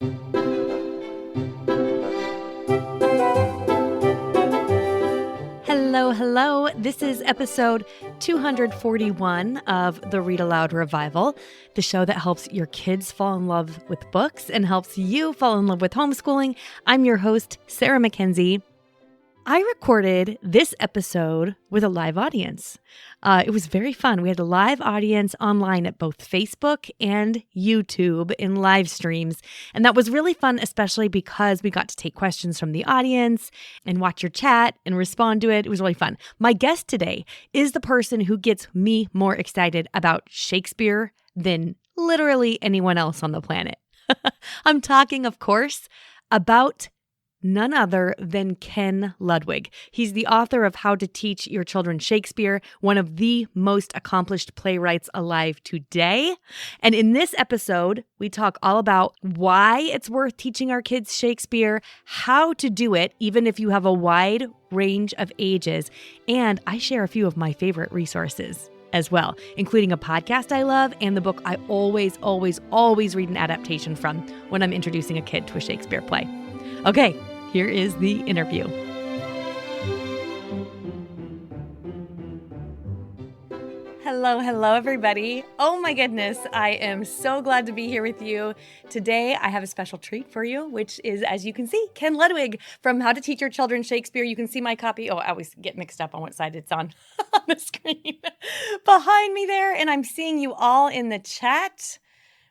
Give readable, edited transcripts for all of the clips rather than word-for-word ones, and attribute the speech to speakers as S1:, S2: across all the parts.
S1: Hello, hello. This is episode 241 of the Read-Aloud Revival, the show that helps your kids fall in love with books and helps you fall in love with homeschooling. I'm your host, Sarah Mackenzie. I recorded this episode with a live audience. It was very fun. We had a live audience online at both Facebook and YouTube in live streams. And that was really fun, especially because we got to take questions from the audience and watch your chat and respond to it. It was really fun. My guest today is the person who gets me more excited about Shakespeare than literally anyone else on the planet. I'm talking, of course, about none other than Ken Ludwig. He's the author of How to Teach Your Children Shakespeare, one of the most accomplished playwrights alive today. And in this episode, we talk all about why it's worth teaching our kids Shakespeare, how to do it, even if you have a wide range of ages. And I share a few of my favorite resources as well, including a podcast I love and the book I always read an adaptation from when I'm introducing a kid to a Shakespeare play. Okay, here is the interview. Hello, everybody. Oh my goodness, I am so glad to be here with you. Today, I have a special treat for you, which is, as you can see, Ken Ludwig from How to Teach Your Children Shakespeare. You can see my copy. Oh, I always get mixed up on what side it's on the screen behind me there. And I'm seeing you all in the chat.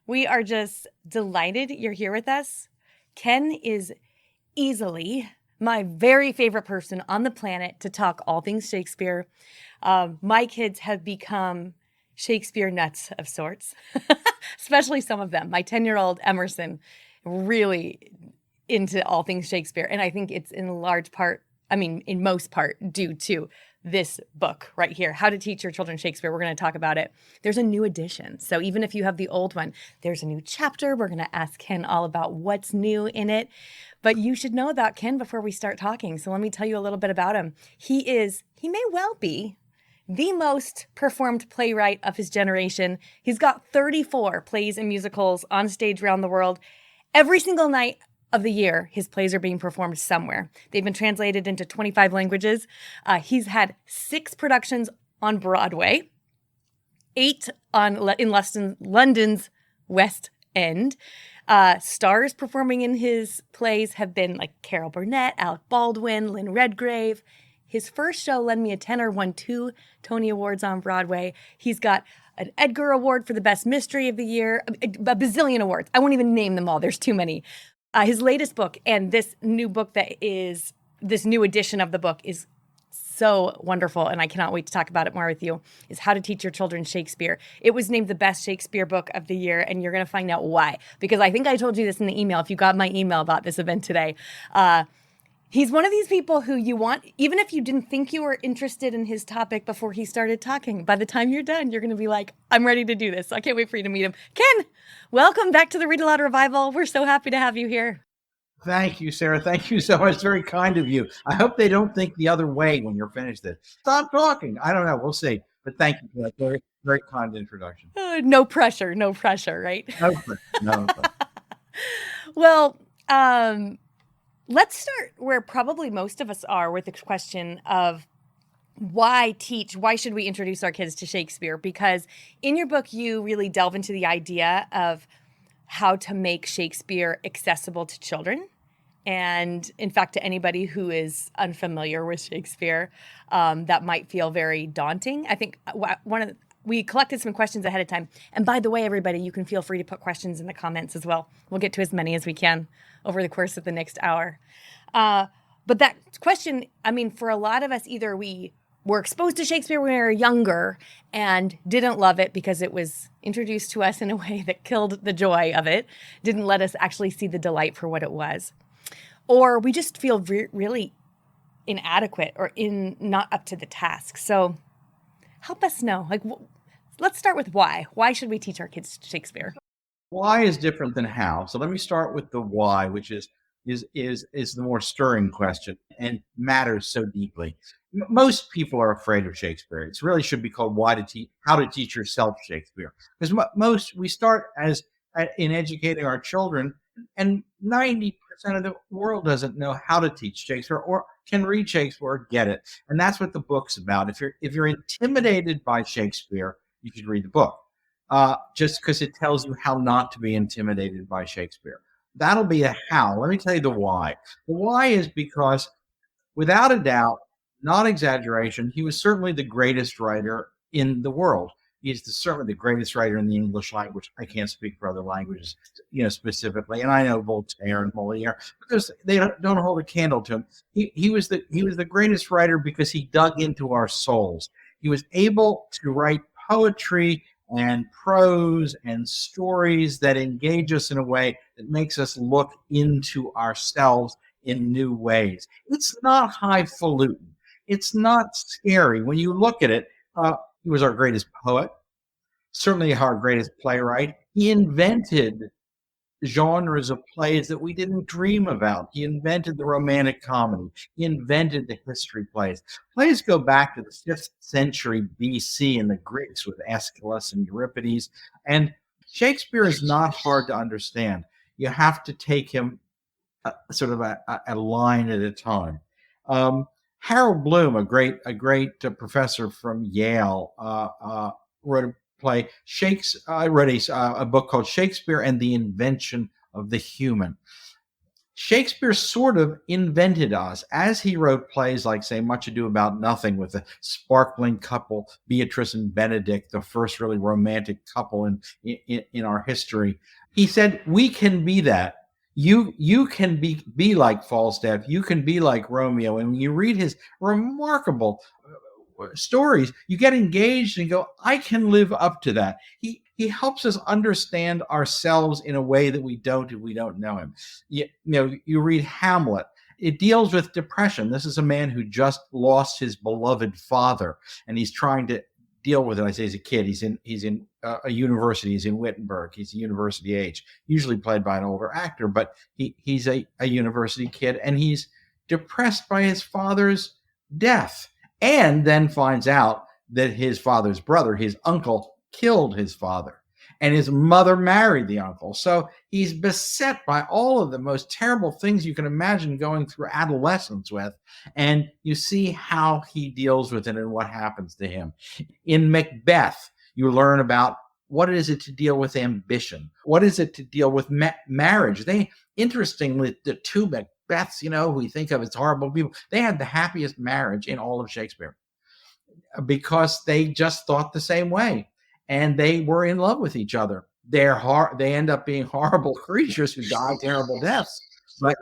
S1: We are just delighted you're here with us. Ken is easily my very favorite person on the planet to talk all things Shakespeare. My kids have become Shakespeare nuts of sorts, especially some of them. My 10-year-old Emerson, really into all things Shakespeare. And I think it's in most part, due to this book right here, How to Teach Your Children Shakespeare. We're going to talk about it. There's a new edition. So even if you have the old one, there's a new chapter. We're going to ask Ken all about what's new in it. But you should know about Ken before we start talking. So let me tell you a little bit about him. He may well be the most performed playwright of his generation. He's got 34 plays and musicals on stage around the world. Every single night of the year, his plays are being performed somewhere. They've been translated into 25 languages. He's had 6 productions on Broadway, 8 in London's West End. Stars performing in his plays have been like Carol Burnett, Alec Baldwin, Lynn Redgrave. His first show, Lend Me a Tenor, won 2 Tony Awards on Broadway. He's got an Edgar Award for the Best Mystery of the Year, a bazillion awards. I won't even name them all. There's too many. His latest book, and this new edition of the book is so wonderful, and I cannot wait to talk about it more with you, is How to Teach Your Children Shakespeare. It was named the best Shakespeare book of the year, and you're going to find out why. Because I think I told you this in the email, if you got my email about this event today. He's one of these people who you want, even if you didn't think you were interested in his topic before he started talking, by the time you're done, you're going to be like, I'm ready to do this. I can't wait for you to meet him. Ken, welcome back to the Read-Aloud Revival. We're so happy to have you here.
S2: Thank you, Sarah. Thank you so much. It's very kind of you. I hope they don't think the other way when you're finished it. Stop talking. I don't know. We'll see. But thank you for that very, very kind introduction.
S1: No pressure, right?
S2: No pressure. No pressure.
S1: Well, let's start where probably most of us are with the question of why should we introduce our kids to Shakespeare? Because in your book, you really delve into the idea of how to make Shakespeare accessible to children. And in fact, to anybody who is unfamiliar with Shakespeare, that might feel very daunting. I think we collected some questions ahead of time. And by the way, everybody, you can feel free to put questions in the comments as well. We'll get to as many as we can over the course of the next hour. But that question, for a lot of us, either we were exposed to Shakespeare when we were younger and didn't love it because it was introduced to us in a way that killed the joy of it, didn't let us actually see the delight for what it was. Or we just feel really inadequate or not up to the task. So help us know. Let's start with why. Why should we teach our kids Shakespeare?
S2: Why is different than how. So let me start with the why, which is the more stirring question and matters so deeply. Most people are afraid of Shakespeare. It really should be called How to Teach Yourself Shakespeare. Because we start in educating our children And 90% of the world doesn't know how to teach Shakespeare or can read Shakespeare or get it. And that's what the book's about. If you're intimidated by Shakespeare, you should read the book. Just because it tells you how not to be intimidated by Shakespeare. That'll be the how. Let me tell you the why. The why is because, without a doubt, not exaggeration, he was certainly the greatest writer in the world. He's certainly the greatest writer in the English language. I can't speak for other languages, specifically. And I know Voltaire and Moliere, because they don't hold a candle to him. He was the greatest writer because he dug into our souls. He was able to write poetry and prose and stories that engage us in a way that makes us look into ourselves in new ways. It's not highfalutin. It's not scary. When you look at it, he was our greatest poet, certainly our greatest playwright. He invented genres of plays that we didn't dream about. He invented the romantic comedy. He invented the history plays. Plays go back to the 5th century BC in the Greeks with Aeschylus and Euripides. And Shakespeare is not hard to understand. You have to take him sort of a line at a time. Harold Bloom, a great professor from Yale, wrote a play. I read a book called Shakespeare and the Invention of the Human. Shakespeare sort of invented us as he wrote plays like, say, Much Ado About Nothing, with the sparkling couple, Beatrice and Benedict, the first really romantic couple in our history. He said, we can be that. You can be like Falstaff. You can be like Romeo. And when you read his remarkable stories, you get engaged and go, I can live up to that. He helps us understand ourselves in a way that we don't if we don't know him. You read Hamlet. It deals with depression. This is a man who just lost his beloved father, and he's trying to deal with it. I say he's a kid. He's in a university. He's in Wittenberg. He's a university age, usually played by an older actor, but he's a university kid, and he's depressed by his father's death, and then finds out that his father's brother, his uncle, killed his father, and his mother married the uncle. So he's beset by all of the most terrible things you can imagine going through adolescence with. And you see how he deals with it and what happens to him. In Macbeth, you learn about what is it to deal with ambition? What is it to deal with marriage? Interestingly, the two Macbeths, who we think of as horrible people, they had the happiest marriage in all of Shakespeare because they just thought the same way. And they were in love with each other. They end up being horrible creatures who die terrible deaths, but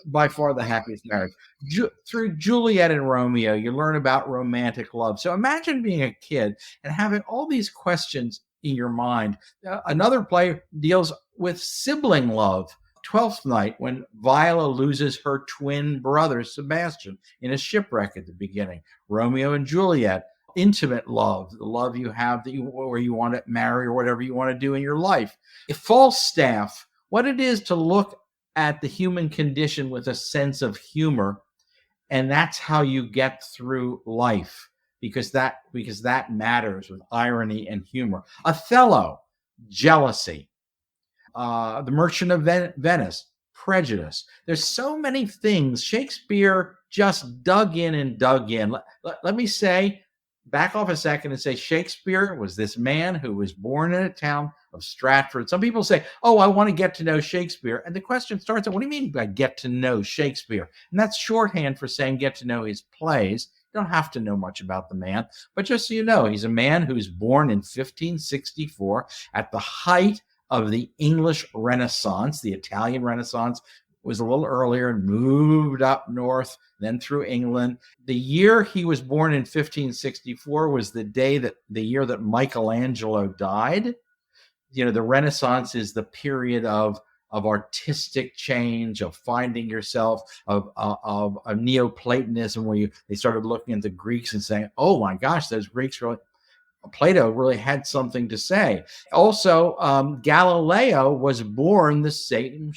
S2: by far the happiest marriage. Through Juliet and Romeo, you learn about romantic love. So imagine being a kid and having all these questions in your mind. Another play deals with sibling love. Twelfth Night, when Viola loses her twin brother, Sebastian, in a shipwreck at the beginning. Romeo and Juliet. Intimate love, the love you have where you want to marry or whatever you want to do in your life. Falstaff, what it is to look at the human condition with a sense of humor, and that's how you get through life, because that matters, with irony and humor. Othello, jealousy. The Merchant of Venice, prejudice. There's so many things. Shakespeare just dug in. Let me say, back off a second and say, Shakespeare was this man who was born in a town of Stratford. Some people say, oh, I want to get to know Shakespeare. And the question starts at, what do you mean by get to know Shakespeare? And that's shorthand for saying get to know his plays. You don't have to know much about the man, but just so you know, he's a man who's born in 1564 at the height of the English Renaissance. The Italian Renaissance was a little earlier and moved up north, then through England. The year he was born in 1564 was the year that Michelangelo died. The Renaissance is the period of artistic change, of finding yourself, of Neoplatonism, where they started looking at the Greeks and saying, oh my gosh, those Greeks Plato really had something to say. Also, Galileo was born the same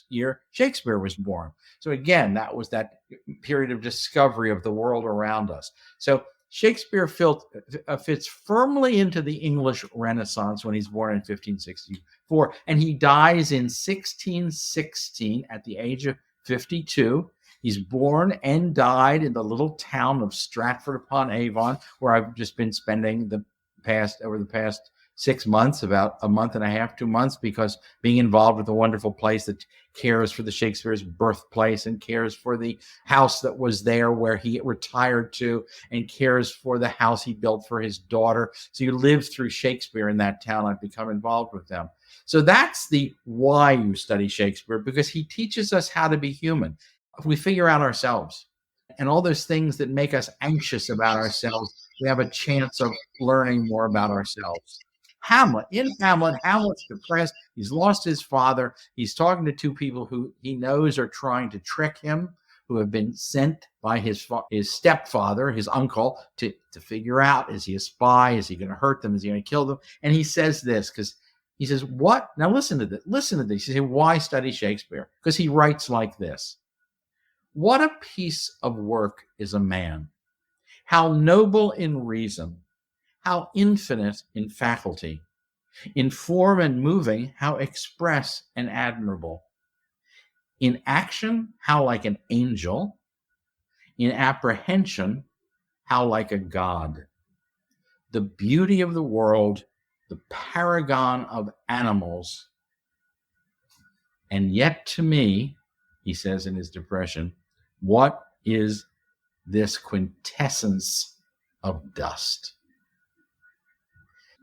S2: year Shakespeare was born. So again, that was that period of discovery of the world around us. So Shakespeare fits firmly into the English Renaissance when he's born in 1564. and he dies in 1616 at the age of 52. He's born and died in the little town of Stratford-upon-Avon, where I've just been spending over the past 6 months, about a month and a half, 2 months, because being involved with a wonderful place that cares for the Shakespeare's birthplace and cares for the house that was there where he retired to, and cares for the house he built for his daughter. So you live through Shakespeare in that town. I've become involved with them. So that's the why you study Shakespeare, because he teaches us how to be human. If we figure out ourselves and all those things that make us anxious about ourselves, we have a chance of learning more about ourselves. Hamlet's depressed. He's lost his father. He's talking to two people who he knows are trying to trick him, who have been sent by his stepfather, his uncle, to figure out, is he a spy? Is he going to hurt them? Is he going to kill them? And he says this, because he says, what? Now listen to this. Listen to this. He says, why study Shakespeare? Because he writes like this. What a piece of work is a man! How noble in reason! How infinite in faculty! In form and moving, how express and admirable! In action, how like an angel! In apprehension, how like a god! The beauty of the world, the paragon of animals. And yet to me, he says in his depression, what is this quintessence of dust?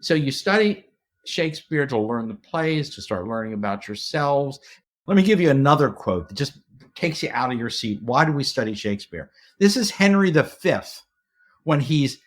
S2: So you study Shakespeare to learn the plays, to start learning about yourselves. Let me give you another quote that just takes you out of your seat. Why do we study Shakespeare? This is Henry V when he's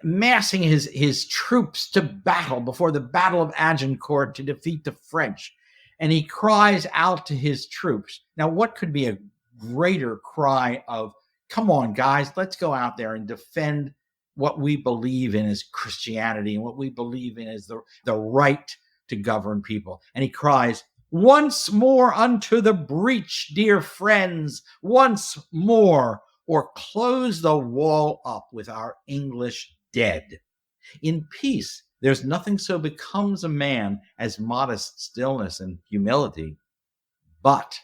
S2: massing his troops to battle before the Battle of Agincourt to defeat the French. And he cries out to his troops. Now, what could be a greater cry of, come on, guys, let's go out there and defend what we believe in as Christianity and what we believe in as the right to govern people. And he cries, once more unto the breach, dear friends, once more, or close the wall up with our English dead. In peace, there's nothing so becomes a man as modest stillness and humility. But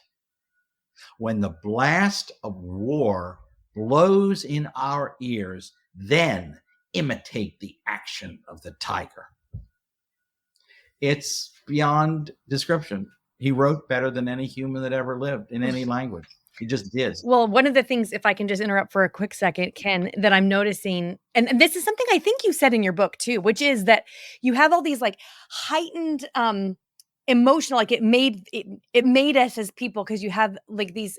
S2: when the blast of war blows in our ears, then imitate the action of the tiger. It's beyond description. He wrote better than any human that ever lived in any language. He just did.
S1: Well, one of the things, if I can just interrupt for a quick second, Ken, that I'm noticing, and this is something I think you said in your book too, which is that you have all these like heightened emotional, like it made us as people, because you have like these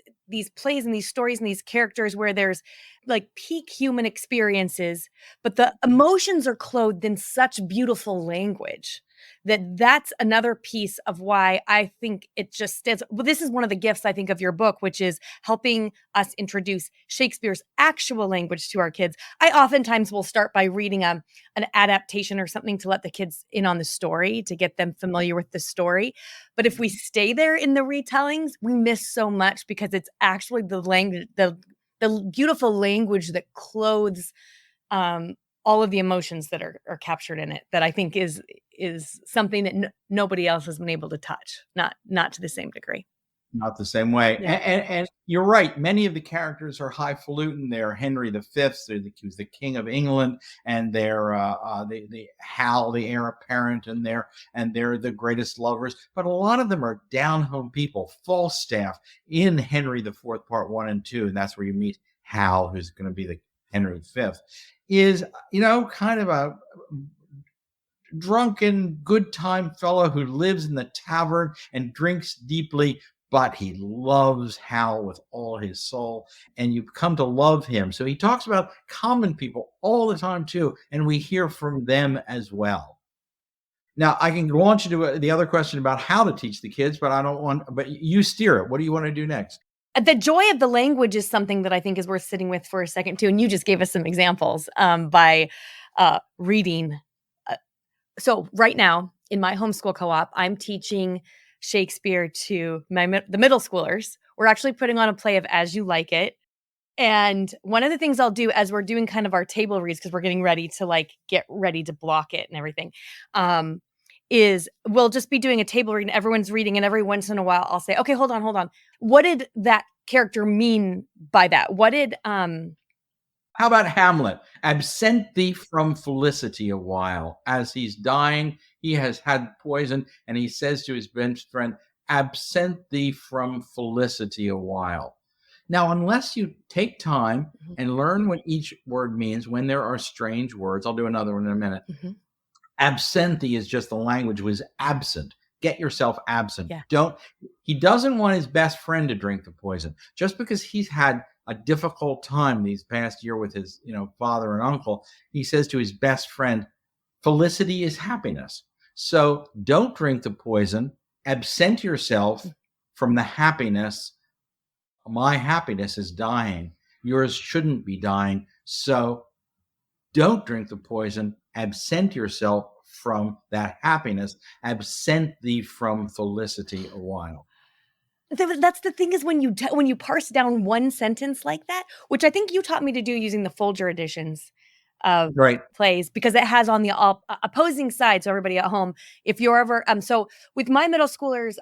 S1: plays and these stories and these characters where there's like peak human experiences, but the emotions are clothed in such beautiful language that's another piece of why I think it just stands. Well, this is one of the gifts, I think, of your book, which is helping us introduce Shakespeare's actual language to our kids. I oftentimes will start by reading an adaptation or something to let the kids in on the story, to get them familiar with the story. But if we stay there in the retellings, we miss so much, because it's actually the language, the beautiful language that clothes all of the emotions that are captured in it, that I think is something that nobody else has been able to touch, not to the same degree.
S2: Not the same way. Yeah. And you're right. Many of the characters are highfalutin. They're Henry V, who's the King of England, and they're the Hal, the heir apparent, and they're the greatest lovers. But a lot of them are down-home people, Falstaff in Henry IV, Part 1 and 2, and that's where you meet Hal, who's going to be the Henry V, is, kind of a drunken, good time fellow who lives in the tavern and drinks deeply, but he loves Hal with all his soul, and you come to love him. So he talks about common people all the time too, and we hear from them as well. Now, I can launch into the other question about how to teach the kids, but you steer it. What do you want to do next?
S1: The joy of the language is something that I think is worth sitting with for a second too. And you just gave us some examples by reading. So right now in my homeschool co-op, I'm teaching Shakespeare to the middle schoolers. We're actually putting on a play of As You Like It. And one of the things I'll do as we're doing kind of our table reads, because we're getting ready to get ready to block it and everything, is we'll just be doing a table read and everyone's reading, and every once in a while I'll say, okay, hold on. What did that character mean by that? What did
S2: How about Hamlet? Absent thee from felicity a while. As he's dying, he has had poison, and he says to his best friend, absent thee from felicity a while. Now, unless you take time and learn what each word means when there are strange words, I'll do another one in a minute. Absenthe is just the language was absent. Get yourself absent.
S1: Yeah.
S2: He doesn't want his best friend to drink the poison. Just because he's had a difficult time these past year with his, father and uncle, he says to his best friend, felicity is happiness. So don't drink the poison. Absent yourself from the happiness. My happiness is dying. Yours shouldn't be dying. So don't drink the poison. Absent yourself from that happiness. Absent thee from felicity a while.
S1: That's the thing is when you parse down one sentence like that, which I think you taught me to do using the Folger editions of plays, because it has on the opposing side. So everybody at home, if you're ever so with my middle schoolers,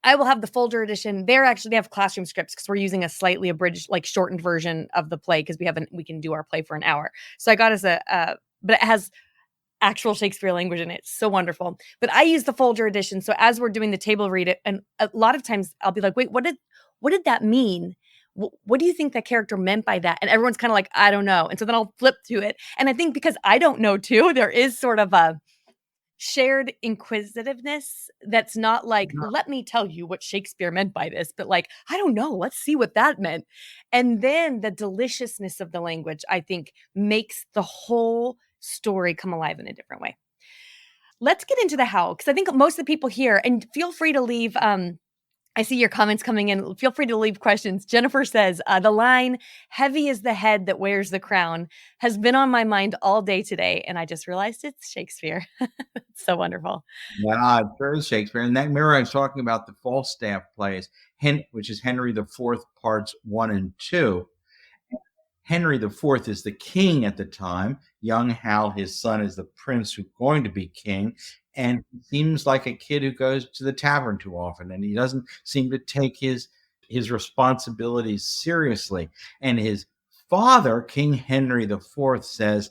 S1: I will have the Folger edition. They have classroom scripts because we're using a slightly abridged, like shortened version of the play because we can do our play for an hour. So I got us but it has actual Shakespeare language in it. It's so wonderful. But I use the Folger edition. So as we're doing the table read it, and a lot of times I'll be like, wait, what did that mean? What do you think that character meant by that? And everyone's kind of like, I don't know. And so then I'll flip to it. And I think because I don't know too, there is sort of a shared inquisitiveness that's not like, let me tell you what Shakespeare meant by this, but like, I don't know, let's see what that meant. And then the deliciousness of the language, I think, makes the whole story come alive in a different way. Let's get into the how, because I think most of the people here, and feel free to leave, I see your comments coming in. Feel free to leave questions. Jennifer says, the line, heavy is the head that wears the crown, has been on my mind all day today, and I just realized it's Shakespeare. It's so wonderful.
S2: Yeah, sure is Shakespeare. And that mirror I was talking about, the Falstaff plays, which is Henry IV, parts 1 and 2. Henry IV is the king at the time. Young Hal, his son, is the prince who's going to be king. And he seems like a kid who goes to the tavern too often, and he doesn't seem to take his responsibilities seriously. And his father, King Henry IV, says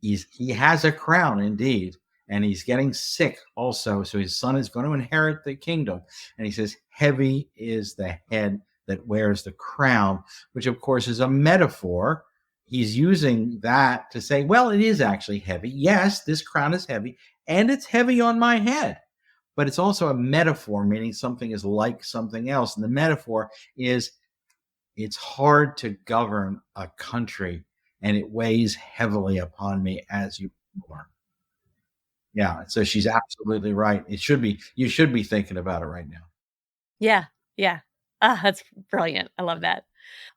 S2: he has a crown indeed, and he's getting sick also. So his son is going to inherit the kingdom. And he says, heavy is the head that wears the crown, which of course is a metaphor. He's using that to say, well, it is actually heavy. Yes, this crown is heavy, and it's heavy on my head. But it's also a metaphor, meaning something is like something else. And the metaphor is it's hard to govern a country, and it weighs heavily upon me as you are. Yeah, so she's absolutely right. You should be thinking about it right now.
S1: Yeah. That's brilliant. I love that.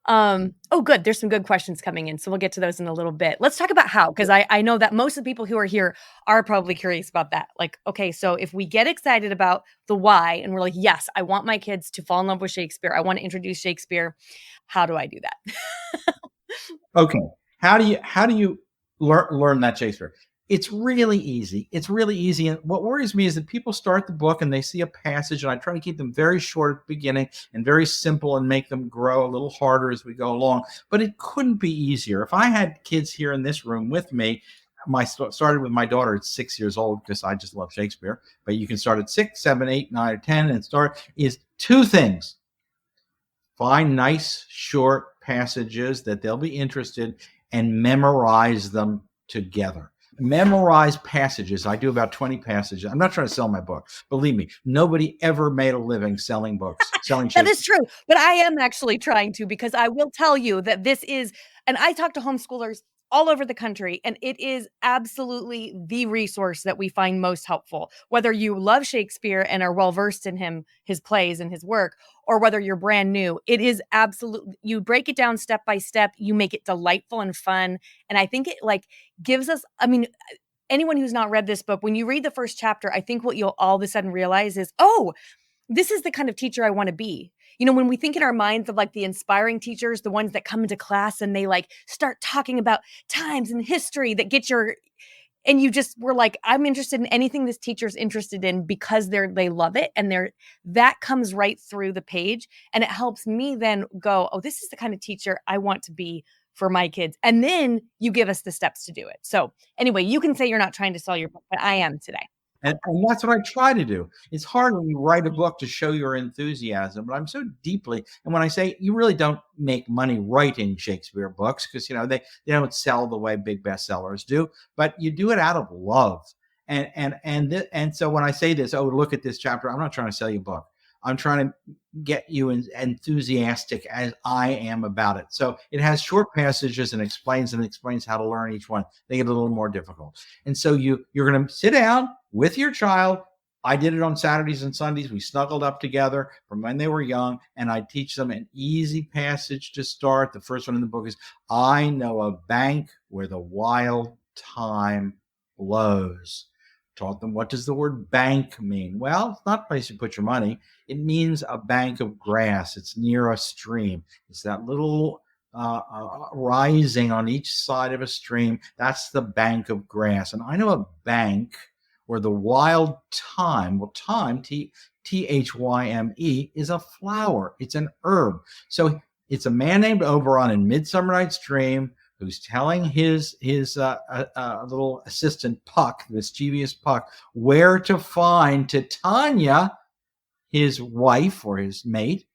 S1: Oh, good. There's some good questions coming in. So we'll get to those in a little bit. Let's talk about how, because I know that most of the people who are here are probably curious about that. Like, okay, so if we get excited about the why and we're like, yes, I want my kids to fall in love with Shakespeare. I want to introduce Shakespeare. How do I do that?
S2: Okay. How do you learn that Shakespeare? It's really easy. And what worries me is that people start the book and they see a passage, and I try to keep them very short at the beginning and very simple and make them grow a little harder as we go along. But it couldn't be easier. If I had kids here in this room with me, started with my daughter at 6 years old because I just love Shakespeare. But you can start at 6, 7, 8, 9, or 10 and is two things. Find nice short passages that they'll be interested and memorize them together. Memorize passages. I do about 20 passages. I'm not trying to sell my book. Believe me, nobody ever made a living selling books, selling
S1: That is true. But I am actually trying to, because I will tell you that this is, and I talk to homeschoolers all over the country, and it is absolutely the resource that we find most helpful. Whether you love Shakespeare and are well-versed in his plays and his work, or whether you're brand new, it is absolutely, you break it down step by step, you make it delightful and fun. And I think it gives us, anyone who's not read this book, when you read the first chapter, I think what you'll all of a sudden realize is, oh, this is the kind of teacher I want to be. When we think in our minds of the inspiring teachers, the ones that come into class and they start talking about times and history that get your and you just were like, I'm interested in anything this teacher's interested in because they love it, and that comes right through the page, and it helps me then go, oh, this is the kind of teacher I want to be for my kids. And then you give us the steps to do it. So anyway, you can say you're not trying to sell your book, but I am today.
S2: And that's what I try to do. It's hard when you write a book to show your enthusiasm, but I'm so deeply, and when I say you really don't make money writing Shakespeare books, because they don't sell the way big bestsellers do, but you do it out of love. And so when I say this, oh, look at this chapter, I'm not trying to sell you a book. I'm trying to get you enthusiastic as I am about it. So it has short passages and explains how to learn each one. They get a little more difficult. And so you're going to sit down with your child. I did it on Saturdays and Sundays. We snuggled up together from when they were young, and I teach them an easy passage to start. The first one in the book is, I know a bank where the wild thyme blows. Taught them, what does the word bank mean? Well, it's not a place you put your money. It means a bank of grass. It's near a stream. It's that little rising on each side of a stream. That's the bank of grass. And I know a bank where the wild thyme, thyme, Thyme, is a flower. It's an herb. So it's a man named Oberon in Midsummer Night's Dream who's telling his little assistant Puck, the mischievous Puck, where to find Titania, his wife or his mate,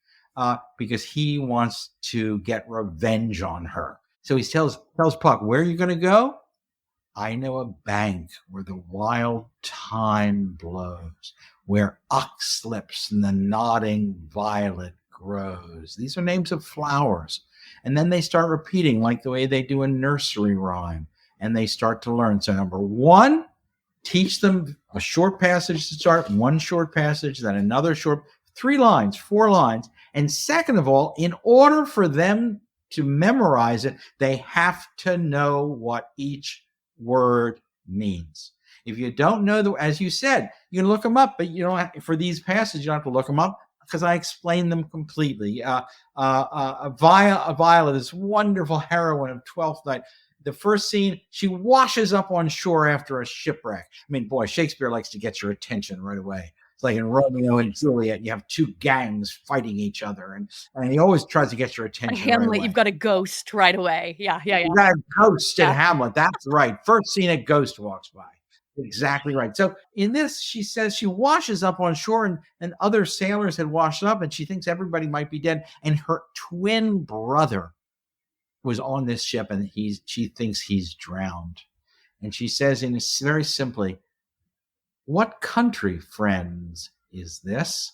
S2: because he wants to get revenge on her. So he tells Puck, where are you going to go? I know a bank where the wild thyme blows, where oxlips and the nodding violet grows. These are names of flowers. And then they start repeating like the way they do a nursery rhyme, and they start to learn. So number one, teach them a short passage to start, one short passage, then another short, 3 lines, 4 lines. And second of all, in order for them to memorize it, they have to know what each word means. If you don't know, as you said, you can look them up, but you don't have, for these passages, you don't have to look them up because I explain them completely. Viola, this wonderful heroine of Twelfth Night, the first scene, she washes up on shore after a shipwreck. I mean, boy, Shakespeare likes to get your attention right away. It's like in Romeo and Juliet, you have 2 gangs fighting each other, and he always tries to get your attention.
S1: Hamlet,
S2: right away.
S1: You've got a ghost right away. Yeah.
S2: You got a ghost in Hamlet. That's right. First scene, a ghost walks by. Exactly right. So in this, she says she washes up on shore, and other sailors had washed up, and she thinks everybody might be dead. And her twin brother was on this ship, and she thinks he's drowned. And she says, very simply, what country, friends, is this?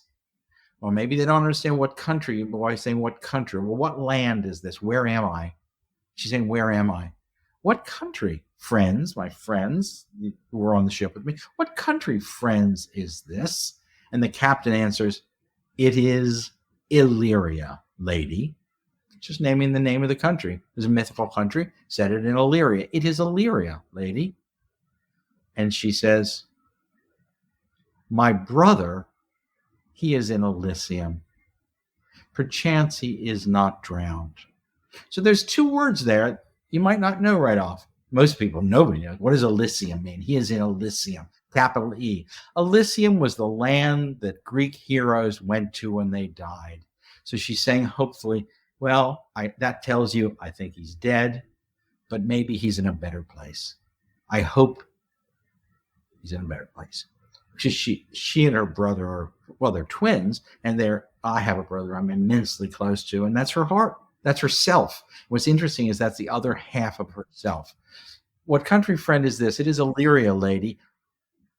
S2: Well, maybe they don't understand what country, but why saying what country? Well, what land is this? Where am I? She's saying, where am I? What country, friends, my friends who were on the ship with me, what country, friends, is this? And the captain answers, it is Illyria, lady. Just naming the name of the country. There's a mythical country, said it in Illyria. It is Illyria, lady. And she says, my brother, he is in Elysium. Perchance he is not drowned. So there's 2 words there you might not know right off. Most people, nobody knows. What does Elysium mean? He is in Elysium, capital E. Elysium was the land that Greek heroes went to when they died. So she's saying, hopefully, well, that tells you I think he's dead, but maybe he's in a better place. I hope he's in a better place. She and her brother are, well, they're twins, and I have a brother I'm immensely close to, and that's her heart. That's herself. What's interesting is that's the other half of herself. What country, friend, is this? It is Illyria, lady.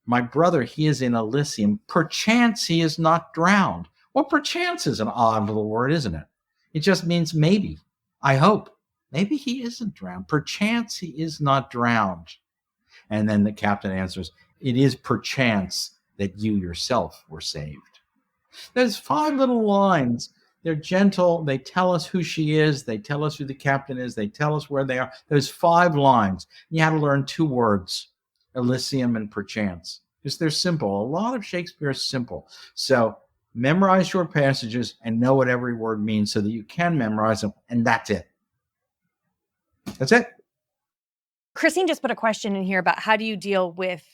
S2: My brother, he is in Elysium. Perchance he is not drowned. Well, perchance is an odd little word, isn't it? It just means maybe. I hope. Maybe he isn't drowned. Perchance he is not drowned. And then the captain answers, it is perchance that you yourself were saved. There's 5 little lines. They're gentle. They tell us who she is. They tell us who the captain is. They tell us where they are. There's 5 lines. You had to learn 2 words, Elysium and perchance, because they're simple. A lot of Shakespeare is simple. So memorize short passages and know what every word means so that you can memorize them. And that's it. That's it.
S1: Christine just put a question in here about how do you deal with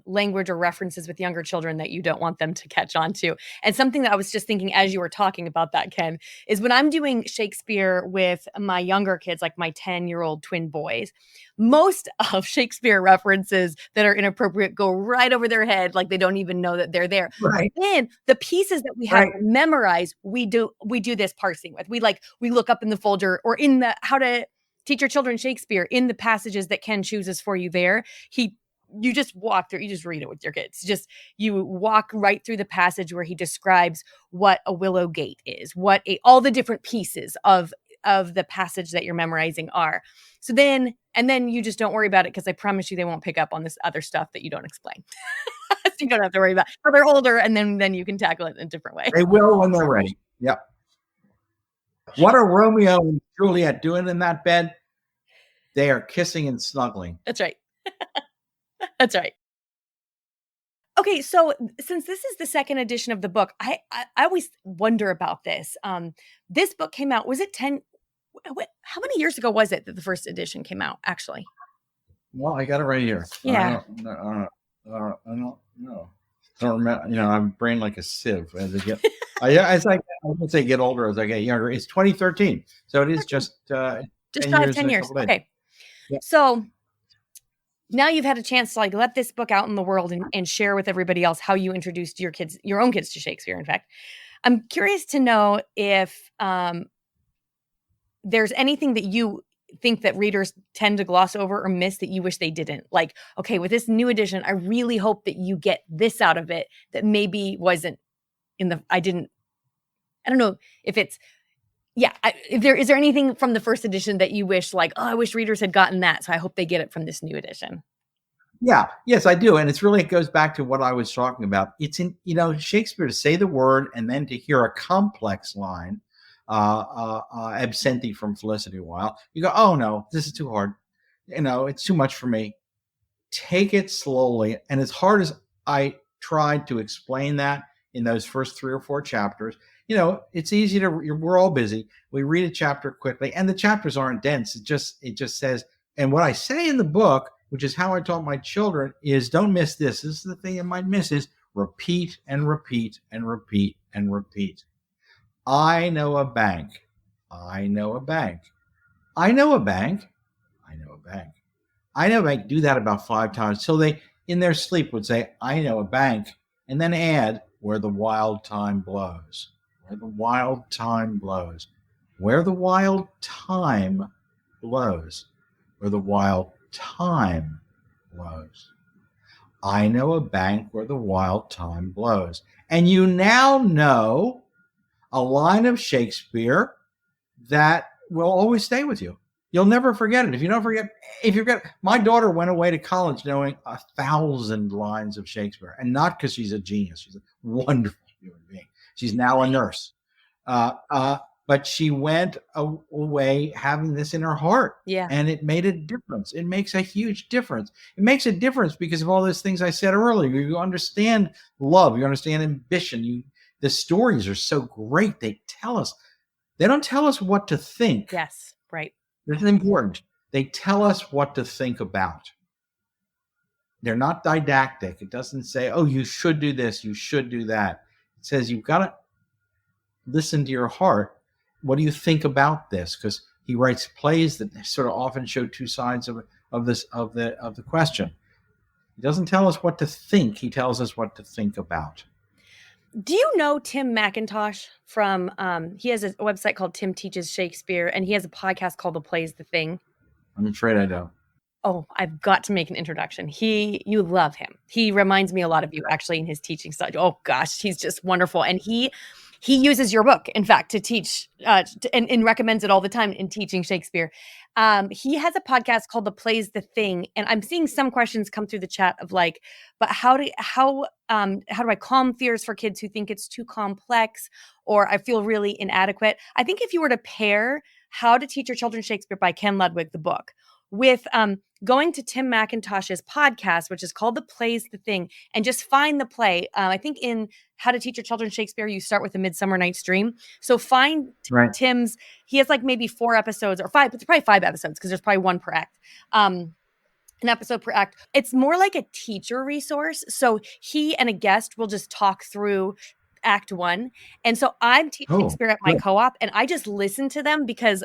S1: language or references with younger children that you don't want them to catch on to. And something that I was just thinking as you were talking about that, Ken, is when I'm doing Shakespeare with my younger kids, like my 10-year-old twin boys, most of Shakespeare references that are inappropriate go right over their head, like they don't even know that they're there.
S2: Right.
S1: Then the pieces that we have memorized, we do this parsing with. We look up in the folder or in the How to Teach Your Children Shakespeare, in the passages that Ken chooses for you there. You just walk through, you just read it with your kids. You walk right through the passage where he describes what a willow gate is, all the different pieces of the passage that you're memorizing are. So then you just don't worry about it, because I promise you they won't pick up on this other stuff that you don't explain. So you don't have to worry about it. So they're older, and then you can tackle it in a different way.
S2: They will when they're ready. Yep. What are Romeo and Juliet doing in that bed? They are kissing and snuggling.
S1: That's right. That's right. Okay, so since this is the second edition of the book, I always wonder about this. This book came out, was it 10? How many years ago was it that the first edition came out, actually?
S2: Well, I got it right here.
S1: Yeah.
S2: I don't know. I don't remember. I'm brain like a sieve as I get. I would say get older as I get younger. It's 2013, so it is just shy of 10 years.
S1: Okay, yeah. So now you've had a chance to let this book out in the world and share with everybody else how you introduced your own kids to Shakespeare. In fact, I'm curious to know if there's anything that you think that readers tend to gloss over or miss that you wish they didn't. Like, okay, with this new edition, I really hope that you get this out of it that maybe wasn't I don't know if it's, is there anything from the first edition that you wish, I wish readers had gotten that, so I hope they get it from this new edition?
S2: Yeah, yes, I do. And it goes back to what I was talking about. It's in, Shakespeare, to say the word and then to hear a complex line, absenthe from Felicity a while, you go, oh no, this is too hard. It's too much for me. Take it slowly. And as hard as I tried to explain that in those first 3 or 4 chapters, it's easy we're all busy. We read a chapter quickly, and the chapters aren't dense. It just says, and what I say in the book, which is how I taught my children, is don't miss this. This is the thing you might miss, is repeat and repeat and repeat and repeat. I know a bank. I know a bank. I know a bank. I know a bank. I know a bank. Do that about 5 times till they, in their sleep, would say, I know a bank, and then add, where the wild time blows. Where the wild time blows. Where the wild time blows. Where the wild time blows. I know a bank where the wild time blows. And you now know a line of Shakespeare that will always stay with you. You'll never forget it. If you forget, my daughter went away to college knowing 1,000 lines of Shakespeare, and not because she's a genius. She's a wonderful human being. She's now a nurse. But she went away having this in her heart.
S1: Yeah.
S2: And it made a difference. It makes a huge difference. It makes a difference because of all those things I said earlier. You understand love. You understand ambition. The stories are so great. They don't tell us what to think.
S1: Yes, right.
S2: This is important. They tell us what to think about. They're not didactic. It doesn't say, oh, you should do this, you should do that. It says you've got to listen to your heart. What do you think about this? Because he writes plays that sort of often show 2 sides of the question. He doesn't tell us what to think. He tells us what to think about.
S1: Do you know Tim McIntosh from, he has a website called Tim Teaches Shakespeare, and he has a podcast called The Play's the Thing?
S2: I'm afraid I don't.
S1: Oh, I've got to make an introduction. You love him. He reminds me a lot of you, actually, in his teaching style. Oh gosh, he's just wonderful. And he uses your book, in fact, to teach, and recommends it all the time in teaching Shakespeare. He has a podcast called The Play's the Thing, and I'm seeing some questions come through the chat of but how do I calm fears for kids who think it's too complex, or I feel really inadequate? I think if you were to pair How to Teach Your Children Shakespeare by Ken Ludwig, the book, with going to Tim McIntosh's podcast, which is called The Play's the Thing, and just find the play. I think in How to Teach Your Children Shakespeare, you start with A Midsummer Night's Dream. So find Tim's, he has maybe 4 episodes or 5, but it's probably 5 episodes because there's probably 1 per act. an episode per act. It's more like a teacher resource. So he and a guest will just talk through act one. And so I'm teaching
S2: Oh,
S1: Shakespeare at my
S2: good.
S1: co-op, and I just listen to them because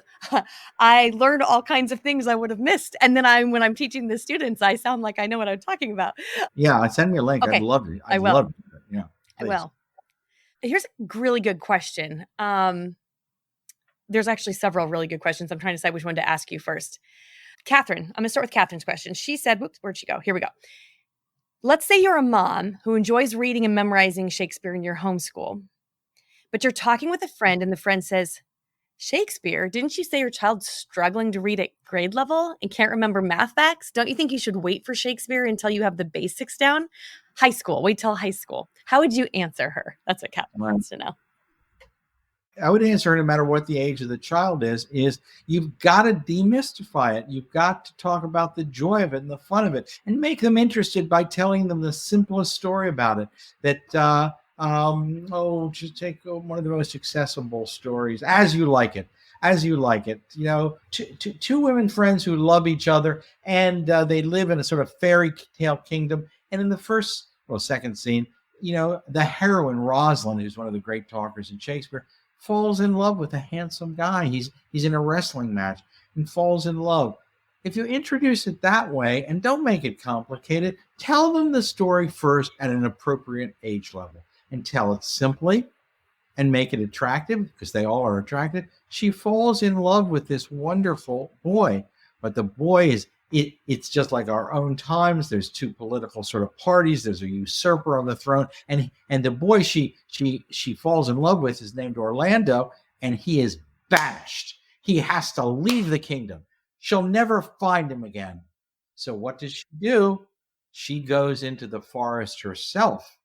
S1: I learned all kinds of things I would have missed. And then when I'm teaching the students, I sound like I know what I'm talking about.
S2: Yeah, send me a link. I'd
S1: Okay,
S2: love it.
S1: I
S2: I'd
S1: will.
S2: love it. Yeah,
S1: I
S2: please.
S1: will. Here's a really good question. There's actually several really good questions. I'm trying to decide which one to ask you first. Catherine, I'm going to start with Catherine's question. She said, whoops, where'd she go? Here we go. Let's say you're a mom who enjoys reading and memorizing Shakespeare in your homeschool, but you're talking with a friend and the friend says, Shakespeare, didn't you say your child's struggling to read at grade level and can't remember math facts? Don't you think you should wait for Shakespeare until you have the basics down? High school, wait till high school. How would you answer her? That's what Catherine wants to know.
S2: I would answer, no matter what the age of the child is you've got to demystify it. You've got to talk about the joy of it and the fun of it and make them interested by telling them the simplest story about it. That, just take one of the most accessible stories, As You Like It. As You Like It. You know, two women friends who love each other, and they live in a sort of fairy tale kingdom. And in the second scene, the heroine, Rosalind, who's one of the great talkers in Shakespeare, falls in love with a handsome guy. He's in a wrestling match and falls in love. If you introduce it that way and don't make it complicated, tell them the story first at an appropriate age level and tell it simply and make it attractive, because they all are attracted. She falls in love with this wonderful boy, but the boy it's just like our own times. There's two political sort of parties. There's a usurper on the throne, and the boy she falls in love with is named Orlando, and he is banished. He has to leave the kingdom. She'll never find him again. So what does she do? She goes into the forest herself.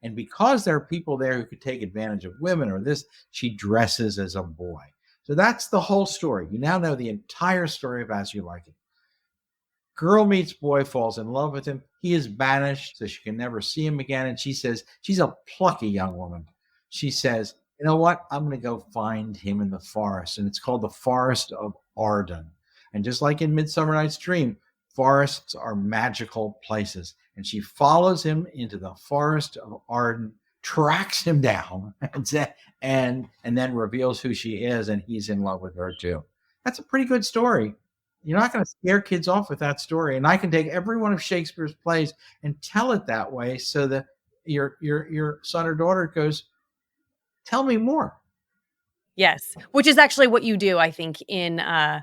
S2: And because there are people there who could take advantage of women or this, she dresses as a boy. So that's the whole story. You now know the entire story of As You Like It. Girl meets boy, falls in love with him. He is banished, so she can never see him again. And she says, she's a plucky young woman. She says, you know what? I'm going to go find him in the forest. And it's called the Forest of Arden. And just like in Midsummer Night's Dream, forests are magical places. And she follows him into the Forest of Arden, tracks him down, and then reveals who she is, and he's in love with her too. That's a pretty good story. You're not going to scare kids off with that story. And I can take every one of Shakespeare's plays and tell it that way so that your son or daughter goes, tell me more.
S1: Yes, which is actually what you do, I think, in How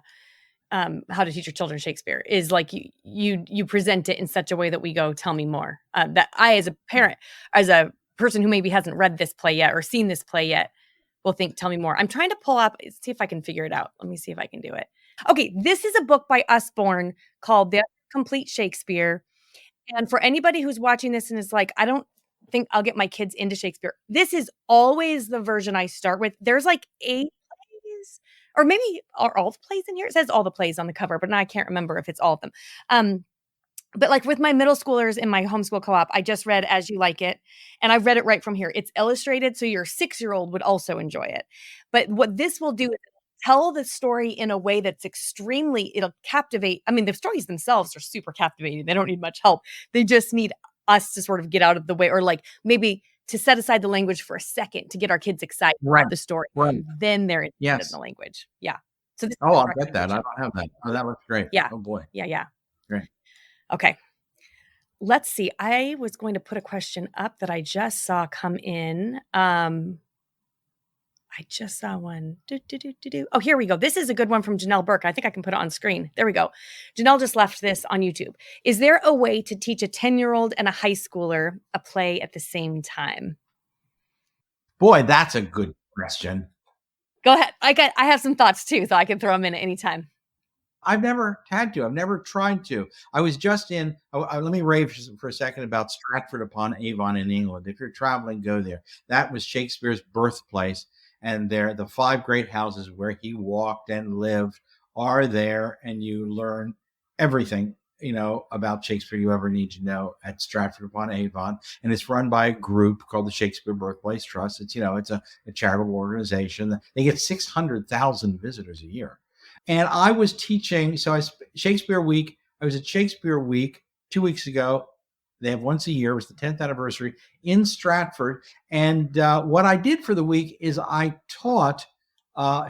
S1: to Teach Your Children Shakespeare, is like you present it in such a way that we go, tell me more. That I, as a parent, as a person who maybe hasn't read this play yet or seen this play yet, will think, tell me more. I'm trying to pull up, see if I can figure it out. Let me see if I can do it. Okay, this is a book by Usborne called The Complete Shakespeare. And for anybody who's watching this and is like, I don't think I'll get my kids into Shakespeare, this is always the version I start with. There's like 8 plays, or maybe are all the plays in here? It says all the plays on the cover, but now I can't remember if it's all of them. But like with my middle schoolers in my homeschool co-op, I just read As You Like It, and I read it right from here. It's illustrated, so your 6-year-old would also enjoy it. But what this will do is tell the story in a way that's it'll captivate. I mean, the stories themselves are super captivating. They don't need much help. They just need us to sort of get out of the way, or like maybe to set aside the language for a second to get our kids excited about the story.
S2: Right.
S1: Then they're interested in the language. Yeah. So this
S2: I'll bet that. I don't have that. Oh, that looks great.
S1: Yeah.
S2: Oh boy.
S1: Yeah.
S2: Great.
S1: Okay. Let's see. I was going to put a question up that I just saw come in. I just saw one. Oh, here we go. This is a good one from Janelle Burke. I think I can put it on screen. There we go. Janelle just left this on YouTube. Is there a way to teach a 10-year-old and a high schooler a play at the same time?
S2: Boy, that's a good question.
S1: Go ahead. I have some thoughts too, so I can throw them in at any time.
S2: I've never had to. I've never tried to. I was just in, let me rave for a second about Stratford-upon-Avon in England. If you're traveling, go there. That was Shakespeare's birthplace. And there, the 5 great houses where he walked and lived are there. And you learn everything, about Shakespeare you ever need to know at Stratford-upon-Avon. And it's run by a group called the Shakespeare Birthplace Trust. It's, it's a charitable organization. They get 600,000 visitors a year. And I was teaching, Shakespeare Week I was at Shakespeare Week 2 weeks ago. They have once a year. It was the 10th anniversary in Stratford. And what I did for the week is I taught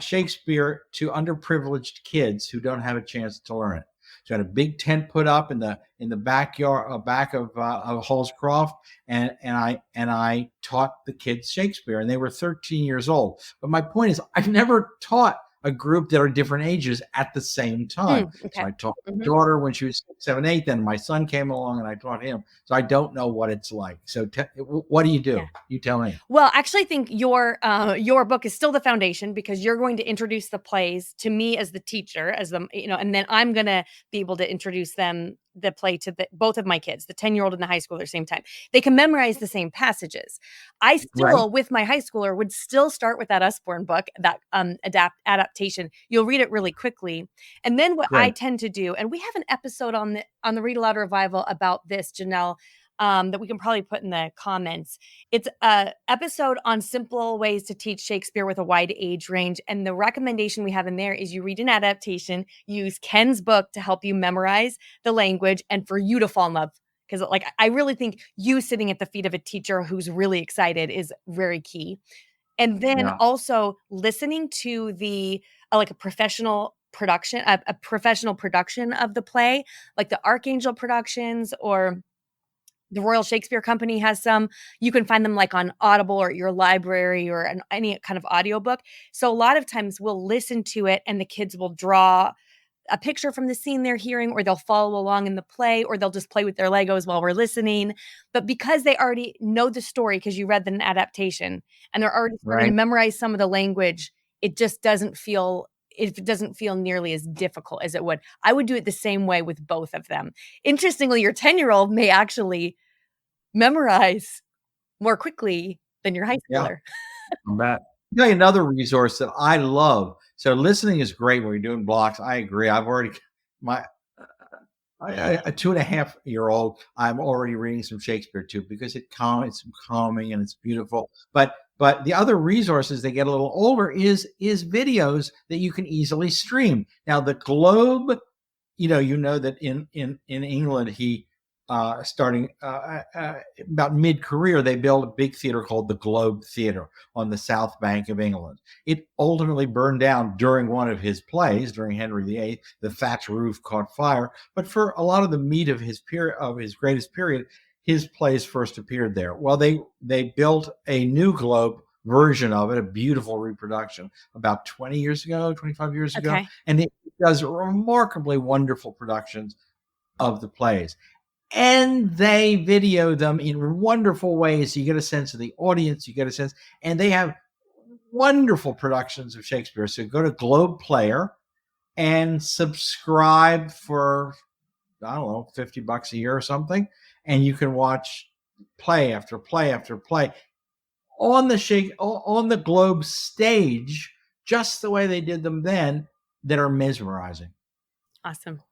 S2: Shakespeare to underprivileged kids who don't have a chance to learn it. So I had a big tent put up in the backyard, back of Hallscroft, and I taught the kids Shakespeare, and they were 13 years old. But my point is, I've never taught a group that are different ages at the same time. So
S1: Okay.
S2: I taught my daughter when she was 6, 7, 8. Then my son came along, and I taught him. So I don't know what it's like. So what do you do?
S1: Yeah.
S2: You tell me.
S1: Well, actually, I think your book is still the foundation, because you're going to introduce the plays to me as the teacher, as the and then I'm going to be able to introduce the play to both of my kids, the 10-year-old and the high schooler, at the same time. They can memorize the same passages. I still,
S2: Right.
S1: with my high schooler, would still start with that Usborne book, that adaptation. You'll read it really quickly, and then what I
S2: Great.
S1: tend to do, and we have an episode on the Read-Aloud revival about this, Janelle, that we can probably put in the comments. It's a episode on simple ways to teach Shakespeare with a wide age range. And the recommendation we have in there is you read an adaptation, use Ken's book to help you memorize the language and for you to fall in love. Because I really think you sitting at the feet of a teacher who's really excited is very key. And then also listening to the like a professional production, a professional production of the play, like the Archangel Productions or the Royal Shakespeare Company has some. You can find them like on Audible or your library or any kind of audiobook. So a lot of times we'll listen to it and the kids will draw a picture from the scene they're hearing, or they'll follow along in the play, or they'll just play with their Legos while we're listening. But because they already know the story, because you read an adaptation, and they're already starting to memorize some of the language, it doesn't feel nearly as difficult as it would. I would do it the same way with both of them. Interestingly, your 10-year-old may actually memorize more quickly than your high schooler.
S2: Yeah. Another resource that I love. So listening is great when you're doing blocks. I agree. I've already a 2.5-year-old. I'm already reading some Shakespeare too, because it's calming and it's beautiful. But the other resources, they get a little older, is videos that you can easily stream. Now the Globe, you know that in England, he starting about mid-career, they built a big theater called the Globe Theater on the South Bank of England. It ultimately burned down during one of his plays, during Henry VIII. The thatch roof caught fire. But for a lot of the meat of his greatest period, his plays first appeared there. Well, they built a new Globe version of it, a beautiful reproduction, about 20 years ago, 25 years ago. And it does remarkably wonderful productions of the plays. And they video them in wonderful ways. So you get a sense of the audience, you get a sense, and they have wonderful productions of Shakespeare. So go to Globe Player and subscribe for, I don't know, $50 a year or something. And you can watch play after play after play on the Globe stage, just the way they did them then, that are mesmerizing.
S1: Awesome.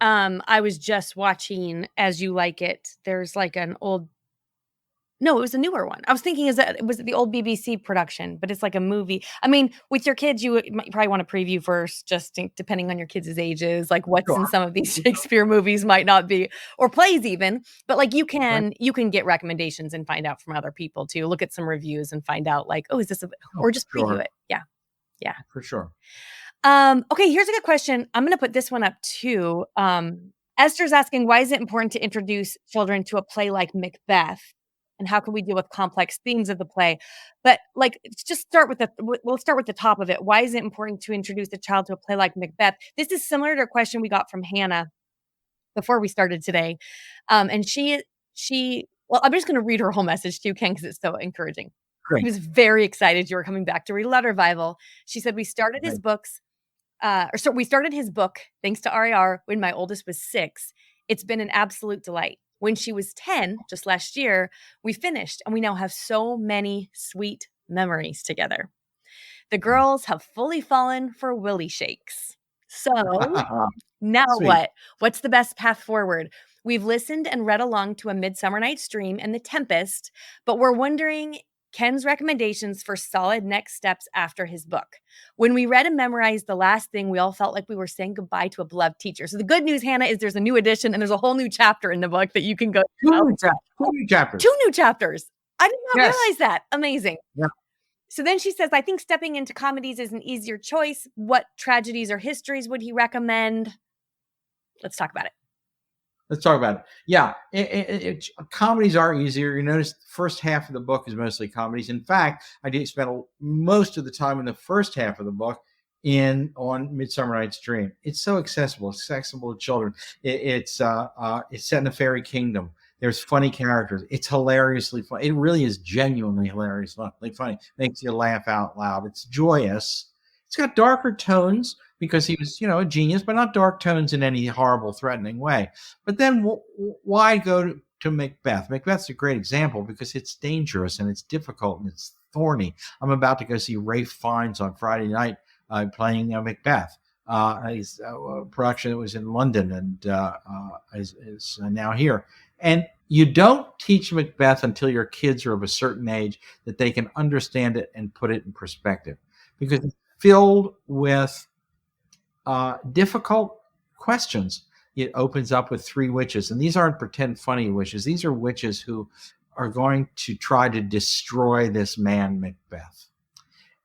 S1: I was just watching As You Like It. There's like it was a newer one. I was thinking, was it the old BBC production? But it's like a movie. I mean, with your kids, you probably want to preview first, just depending on your kids' ages, like what's in some of these Shakespeare movies might not be, or plays even. But like you can get recommendations and find out from other people too. Look at some reviews and find out like, is this or just preview it. Yeah.
S2: For sure.
S1: Okay, here's a good question. I'm going to put this one up too. Esther's asking, why is it important to introduce children to a play like Macbeth? And how can we deal with complex themes of the play? But like, just we'll start with the top of it. Why is it important to introduce a child to a play like Macbeth? This is similar to a question we got from Hannah before we started today. And well, I'm just going to read her whole message to you, Ken, because it's so encouraging.
S2: Great.
S1: She was very excited you were coming back to Read-Aloud Revival. She said, we started his books. We started his book, thanks to RAR, when my oldest was 6. It's been an absolute delight. When she was 10, just last year, we finished, and we now have so many sweet memories together. The girls have fully fallen for Willie Shakes. So now what? What's the best path forward? We've listened and read along to A Midsummer Night's Dream and The Tempest, but we're wondering Ken's recommendations for solid next steps after his book. When we read and memorized the last thing, we all felt like we were saying goodbye to a beloved teacher. So the good news, Hannah, is there's a new edition and there's a whole new chapter in the book that you can go.
S2: Two new chapters.
S1: 2 new chapters. I did not
S2: Yes.
S1: realize that. Amazing.
S2: Yeah.
S1: So then she says, I think stepping into comedies is an easier choice. What tragedies or histories would he recommend? Let's talk about it.
S2: Let's talk about it. Yeah, comedies are easier. You notice the first half of the book is mostly comedies. In fact, I did spend most of the time in the first half of the book on Midsummer Night's Dream. It's so accessible. It's accessible to children. It's set in a fairy kingdom. There's funny characters. It's hilariously funny. It really is genuinely hilariously funny. Makes you laugh out loud. It's joyous. It's got darker tones because he was, a genius, but not dark tones in any horrible, threatening way. But then why go to Macbeth? Macbeth's a great example because it's dangerous and it's difficult and it's thorny. I'm about to go see Ralph Fiennes on Friday night playing Macbeth. His production that was in London and is now here. And you don't teach Macbeth until your kids are of a certain age that they can understand it and put it in perspective, because it's filled with difficult questions. It opens up with 3 witches, and these aren't pretend funny witches. These are witches who are going to try to destroy this man, Macbeth.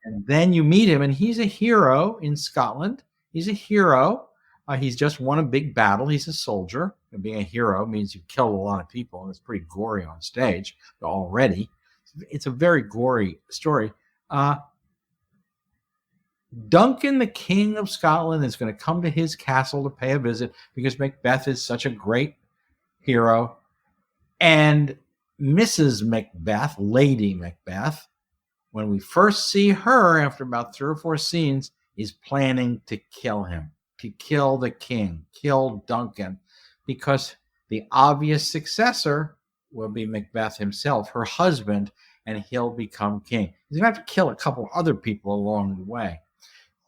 S2: And then you meet him, and he's a hero in Scotland. He's a hero. He's just won a big battle. He's a soldier. And being a hero means you've killed a lot of people, and it's pretty gory on stage already. It's a very gory story. Duncan, the King of Scotland, is going to come to his castle to pay a visit because Macbeth is such a great hero. And Mrs. Macbeth, Lady Macbeth, when we first see her after about 3 or 4 scenes, is planning to kill him, to kill the king, kill Duncan, because the obvious successor will be Macbeth himself, her husband, and he'll become king. He's going to have to kill a couple other people along the way.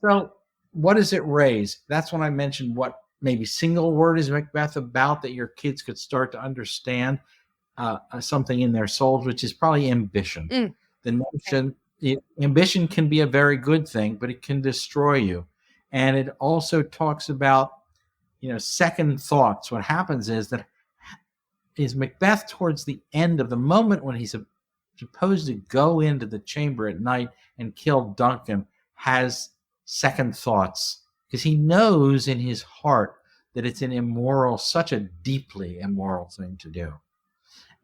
S2: So what does it raise? That's when I mentioned what maybe single word is Macbeth about that your kids could start to understand something in their souls, which is probably ambition. The notion, ambition can be a very good thing, but it can destroy you. And it also talks about, second thoughts. What happens is Macbeth towards the end of the moment when he's supposed to go into the chamber at night and kill Duncan, has second thoughts, because he knows in his heart that it's such a deeply immoral thing to do.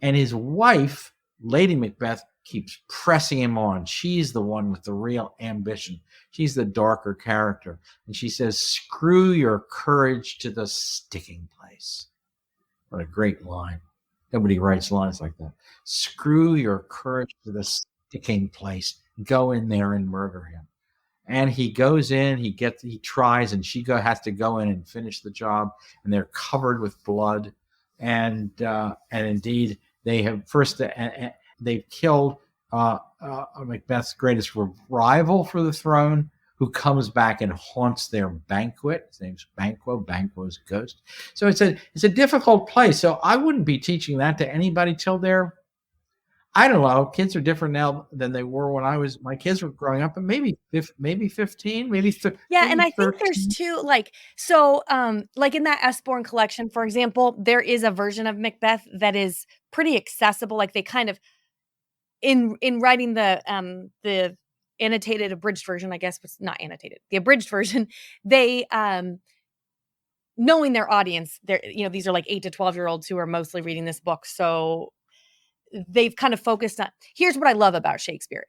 S2: And his wife, Lady Macbeth, keeps pressing him on. She's the one with the real ambition. She's the darker character. And she says, screw your courage to the sticking place. What a great line. Nobody writes lines like that. Screw your courage to the sticking place. Go in there and murder him. And he goes in, he tries, and she has to go in and finish the job. And they're covered with blood. And indeed, they have they've killed Macbeth's greatest rival for the throne, who comes back and haunts their banquet. His name's Banquo. Banquo's ghost. So it's a difficult place. So I wouldn't be teaching that to anybody till they're, I don't know. Kids are different now than they were when my kids were growing up, and maybe 15, maybe 13.
S1: Yeah, and I think there's 2, like in that Usborne collection, for example, there is a version of Macbeth that is pretty accessible. Like they kind of, in writing the annotated abridged version, I guess, was not annotated, the abridged version, they knowing their audience, these are like 8 to 12-year-olds who are mostly reading this book, so they've kind of focused on, here's what I love about Shakespeare.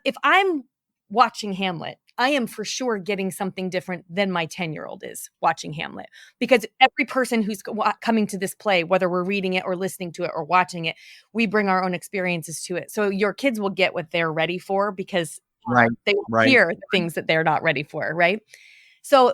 S1: If I'm watching Hamlet, I am for sure getting something different than my 10-year-old is watching Hamlet, because every person who's coming to this play, whether we're reading it or listening to it or watching it, we bring our own experiences to it. So your kids will get what they're ready for, because they will hear the things that they're not ready for. Right. So,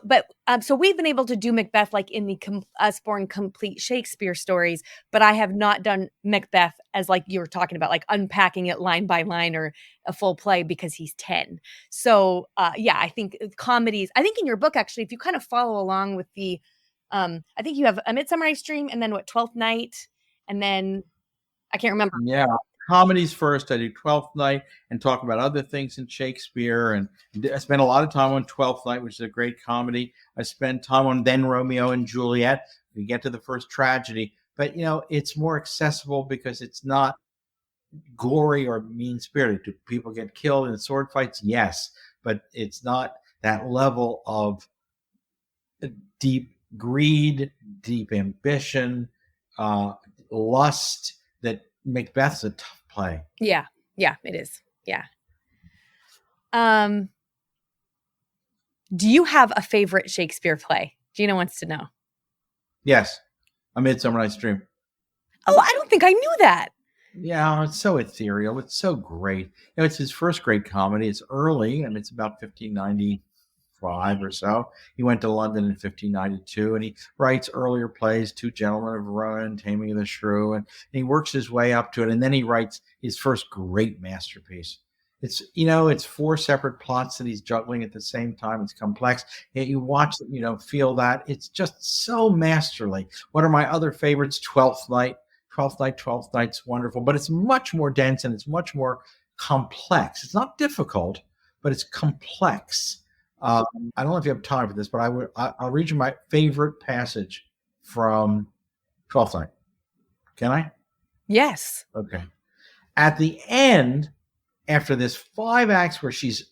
S1: so we've been able to do Macbeth like in the Usborne complete Shakespeare stories, but I have not done Macbeth as like you were talking about, like unpacking it line by line or a full play, because he's 10. So, I think comedies, I think in your book, actually, if you kind of follow along with the, I think you have A Midsummer Night's Dream, and then Twelfth Night, and then I can't remember.
S2: Yeah. comedies first. I do Twelfth Night and talk about other things in Shakespeare. And I spend a lot of time on Twelfth Night, which is a great comedy. I spend time on Then Romeo and Juliet. We get to the first tragedy, but it's more accessible because it's not gory or mean spirited. Do people get killed in sword fights? Yes, but it's not that level of deep greed, deep ambition, lust that Macbeth's a tough play.
S1: Yeah, it is. Yeah. Do you have a favorite Shakespeare play? Gina wants to know.
S2: Yes, A Midsummer Night's Dream.
S1: Oh, I don't think I knew that.
S2: Yeah, it's so ethereal. It's so great. It's his first great comedy. It's early, and it's about 1595 or so. He went to London in 1592, and he writes earlier plays, Two Gentlemen of Verona, Taming of the Shrew, and he works his way up to it, and then he writes his first great masterpiece. It's four separate plots that he's juggling at the same time. It's complex. You watch it, feel that. It's just so masterly. What are my other favorites? Twelfth Night. Twelfth Night's wonderful, but it's much more dense and it's much more complex. It's not difficult, but it's complex. I don't know if you have time for this, but I'll read you my favorite passage from Twelfth Night. Can I?
S1: Yes.
S2: Okay. At the end, after this 5 acts where she's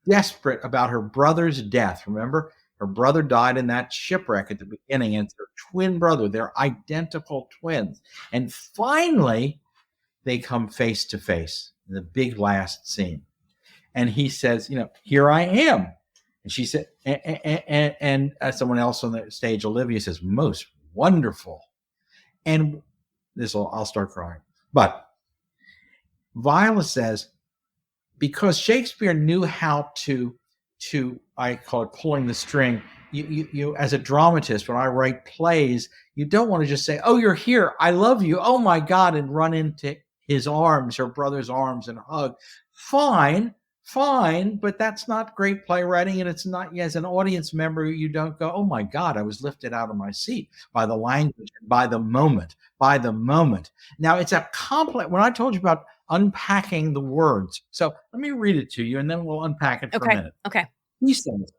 S2: desperate about her brother's death, remember? Her brother died in that shipwreck at the beginning, and it's her twin brother. They're identical twins. And finally, they come face to face in the big last scene. And he says, here I am. And she said, and someone else on the stage, Olivia, says, most wonderful. And I'll start crying. But Viola says, because Shakespeare knew how to I call it pulling the string. You as a dramatist, when I write plays, you don't want to just say, oh, you're here, I love you, oh my God, and run into his arms, her brother's arms, and hug. Fine, but that's not great playwriting, and it's not, as an audience member, you don't go, oh my God, I was lifted out of my seat by the language, by the moment. Now, it's a complex, when I told you about unpacking the words. So let me read it to you, and then we'll unpack it for a minute.
S1: Okay.
S2: He says,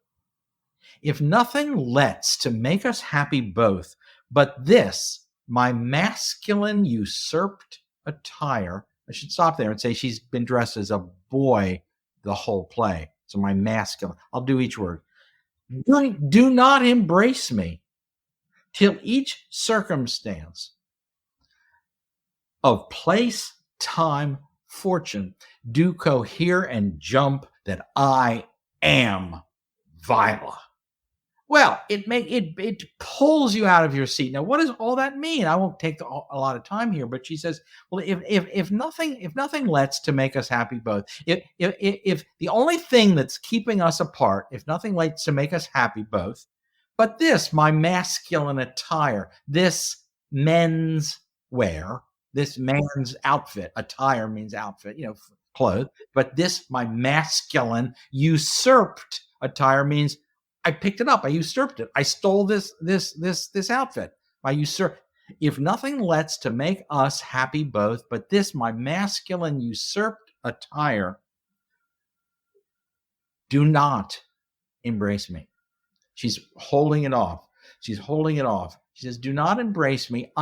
S2: if nothing lets to make us happy both, but this, my masculine usurped attire. I should stop there and say she's been dressed as a boy the whole play. So my masculine. I'll do each word. Do not embrace me till each circumstance of place, time, fortune do cohere and jump that I am Viola. Well, it pulls you out of your seat. Now, what does all that mean? I won't take a lot of time here, but she says, well, if nothing lets to make us happy both, if the only thing that's keeping us apart, if nothing lets to make us happy both, but this, my masculine attire, this men's wear, this man's outfit, attire means outfit, clothes, but this, my masculine usurped attire means I picked it up. I usurped it. I stole this outfit. If nothing lets to make us happy both, but this, my masculine usurped attire, do not embrace me. She's holding it off. She says, do not embrace me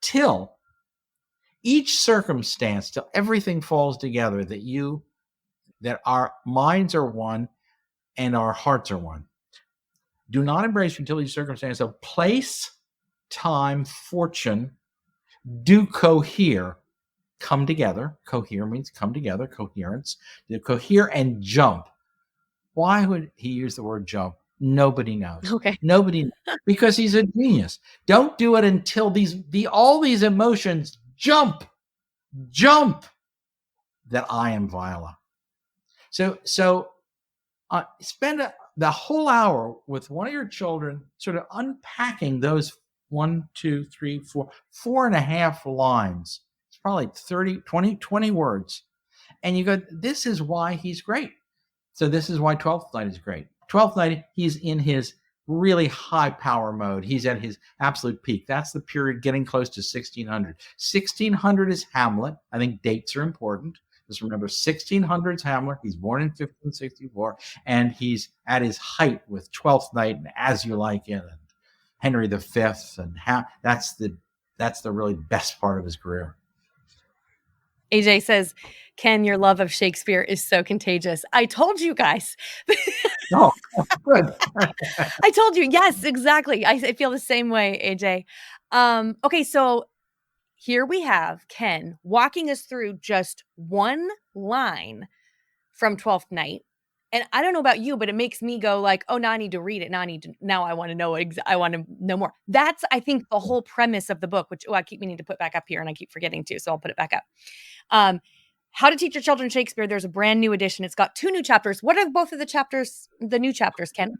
S2: till each circumstance, till everything falls together, that our minds are one and our hearts are one. Do not embrace me until each circumstance of place, time, fortune do cohere, come together. Cohere means come together, coherence. Do cohere and jump. Why would he use the word jump? Nobody knows.
S1: Okay.
S2: Nobody knows, because he's a genius. Don't do it until all these emotions jump that I am Viola. So spend the whole hour with one of your children sort of unpacking those 1, 2, 3, 4 and a half lines. It's probably 20 words. And you go, this is why he's great. So this is why Twelfth Night is great. Twelfth Night, he's in his really high power mode. He's at his absolute peak. That's the period getting close to 1600. 1600 is Hamlet. I think dates are important. Just remember, 1600 is Hamlet. He's born in 1564, and he's at his height with Twelfth Night and As You Like It and Henry V, and that's the really best part of his career.
S1: AJ says, Ken, your love of Shakespeare is so contagious. I told you guys.
S2: Oh, good.
S1: I told you. Yes, exactly. I feel the same way, AJ. Okay, so here we have Ken walking us through just one line from Twelfth Night. And I don't know about you, but it makes me go like, oh, now I need to read it. Now I want to know. I want to know more. That's, I think, the whole premise of the book, which I keep meaning to put back up here and I keep forgetting to. So I'll put it back up. How to Teach Your Children Shakespeare. There's a brand new edition. It's got 2 new chapters. What are both of the new chapters, Ken?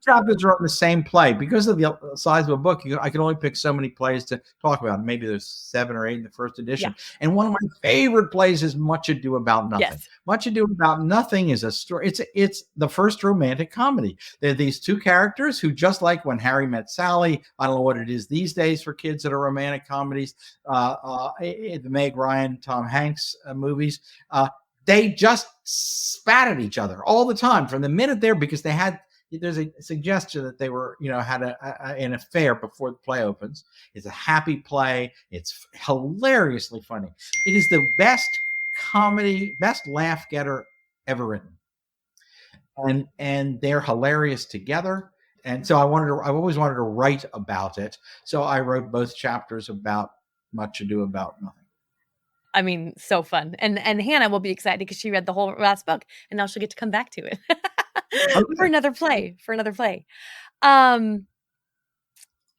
S2: Chapters are on the same play. Because of the size of a book, I can only pick so many plays to talk about. Maybe there's 7 or 8 in the first edition. Yeah. And one of my favorite plays is Much Ado About Nothing. Yes. Much Ado About Nothing is a story. It's the first romantic comedy. There are these 2 characters who, just like When Harry Met Sally, I don't know what it is these days for kids that are romantic comedies, the Meg Ryan, Tom Hanks movies, they just spat at each other all the time from the minute there, because there's a suggestion that they were, had an affair before the play opens. It's a happy play. It's hilariously funny. It is the best comedy, best laugh getter ever written. And they're hilarious together. And so I've always wanted to write about it. So I wrote both chapters about Much Ado About Nothing.
S1: I mean, so fun. And Hannah will be excited because she read the whole last book and now she'll get to come back to it. For another play.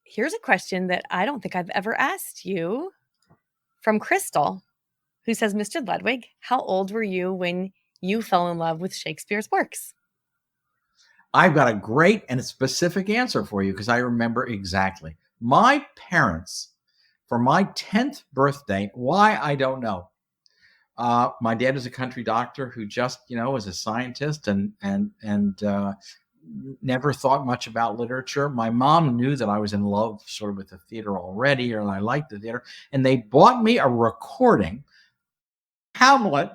S1: Here's a question that I don't think I've ever asked you, from Crystal, who says, Mr. Ludwig, how old were you when you fell in love with Shakespeare's works?
S2: I've got a great and specific answer for you because I remember exactly. My parents, for my 10th birthday, why, I don't know. My dad was a country doctor who just, was a scientist and never thought much about literature. My mom knew that I was in love sort of with the theater already, or I liked the theater. And they bought me a recording, Hamlet,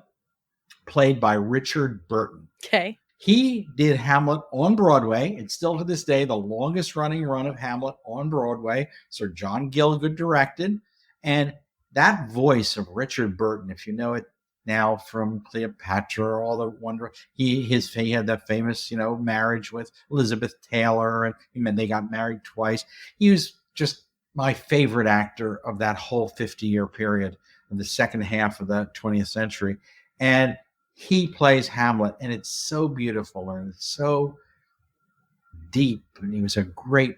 S2: played by Richard Burton.
S1: Okay.
S2: He did Hamlet on Broadway. It's still to this day the longest running run of Hamlet on Broadway. Sir John Gielgud directed. And that voice of Richard Burton, if you know it now from Cleopatra or all the wonder, he had that famous, marriage with Elizabeth Taylor, and they got married twice. He was just my favorite actor of that whole 50-year period of the second half of the 20th century. And he plays Hamlet, and it's so beautiful and it's so deep. And he was a great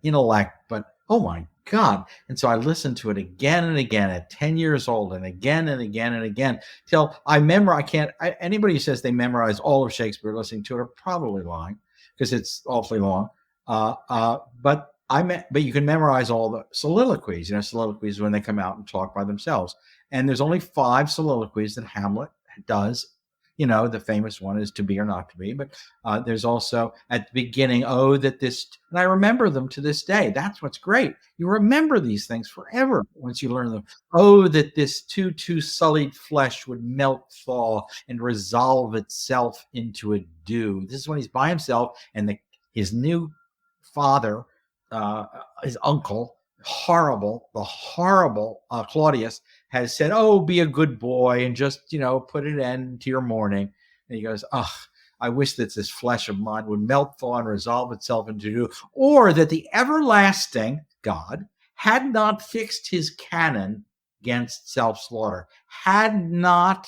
S2: intellect, but oh my God. And so I listened to it again and again at 10 years old, and again and again and again, till anybody who says they memorize all of Shakespeare listening to it are probably lying, because it's awfully long. But you can memorize all the soliloquies. Soliloquies when they come out and talk by themselves. And there's only 5 soliloquies that Hamlet does. The famous one is To Be or Not to Be, but there's also at the beginning, and I remember them to this day. That's what's great. You remember these things forever once you learn them. Oh, that this too sullied flesh would melt, thaw, and resolve itself into a dew. This is when he's by himself, and his new father, his uncle, the horrible Claudius, has said, oh, be a good boy and just, put an end to your mourning. And he goes, I wish that this flesh of mine would melt, thaw, and resolve itself into dew, or that the everlasting God had not fixed his canon against self-slaughter, had not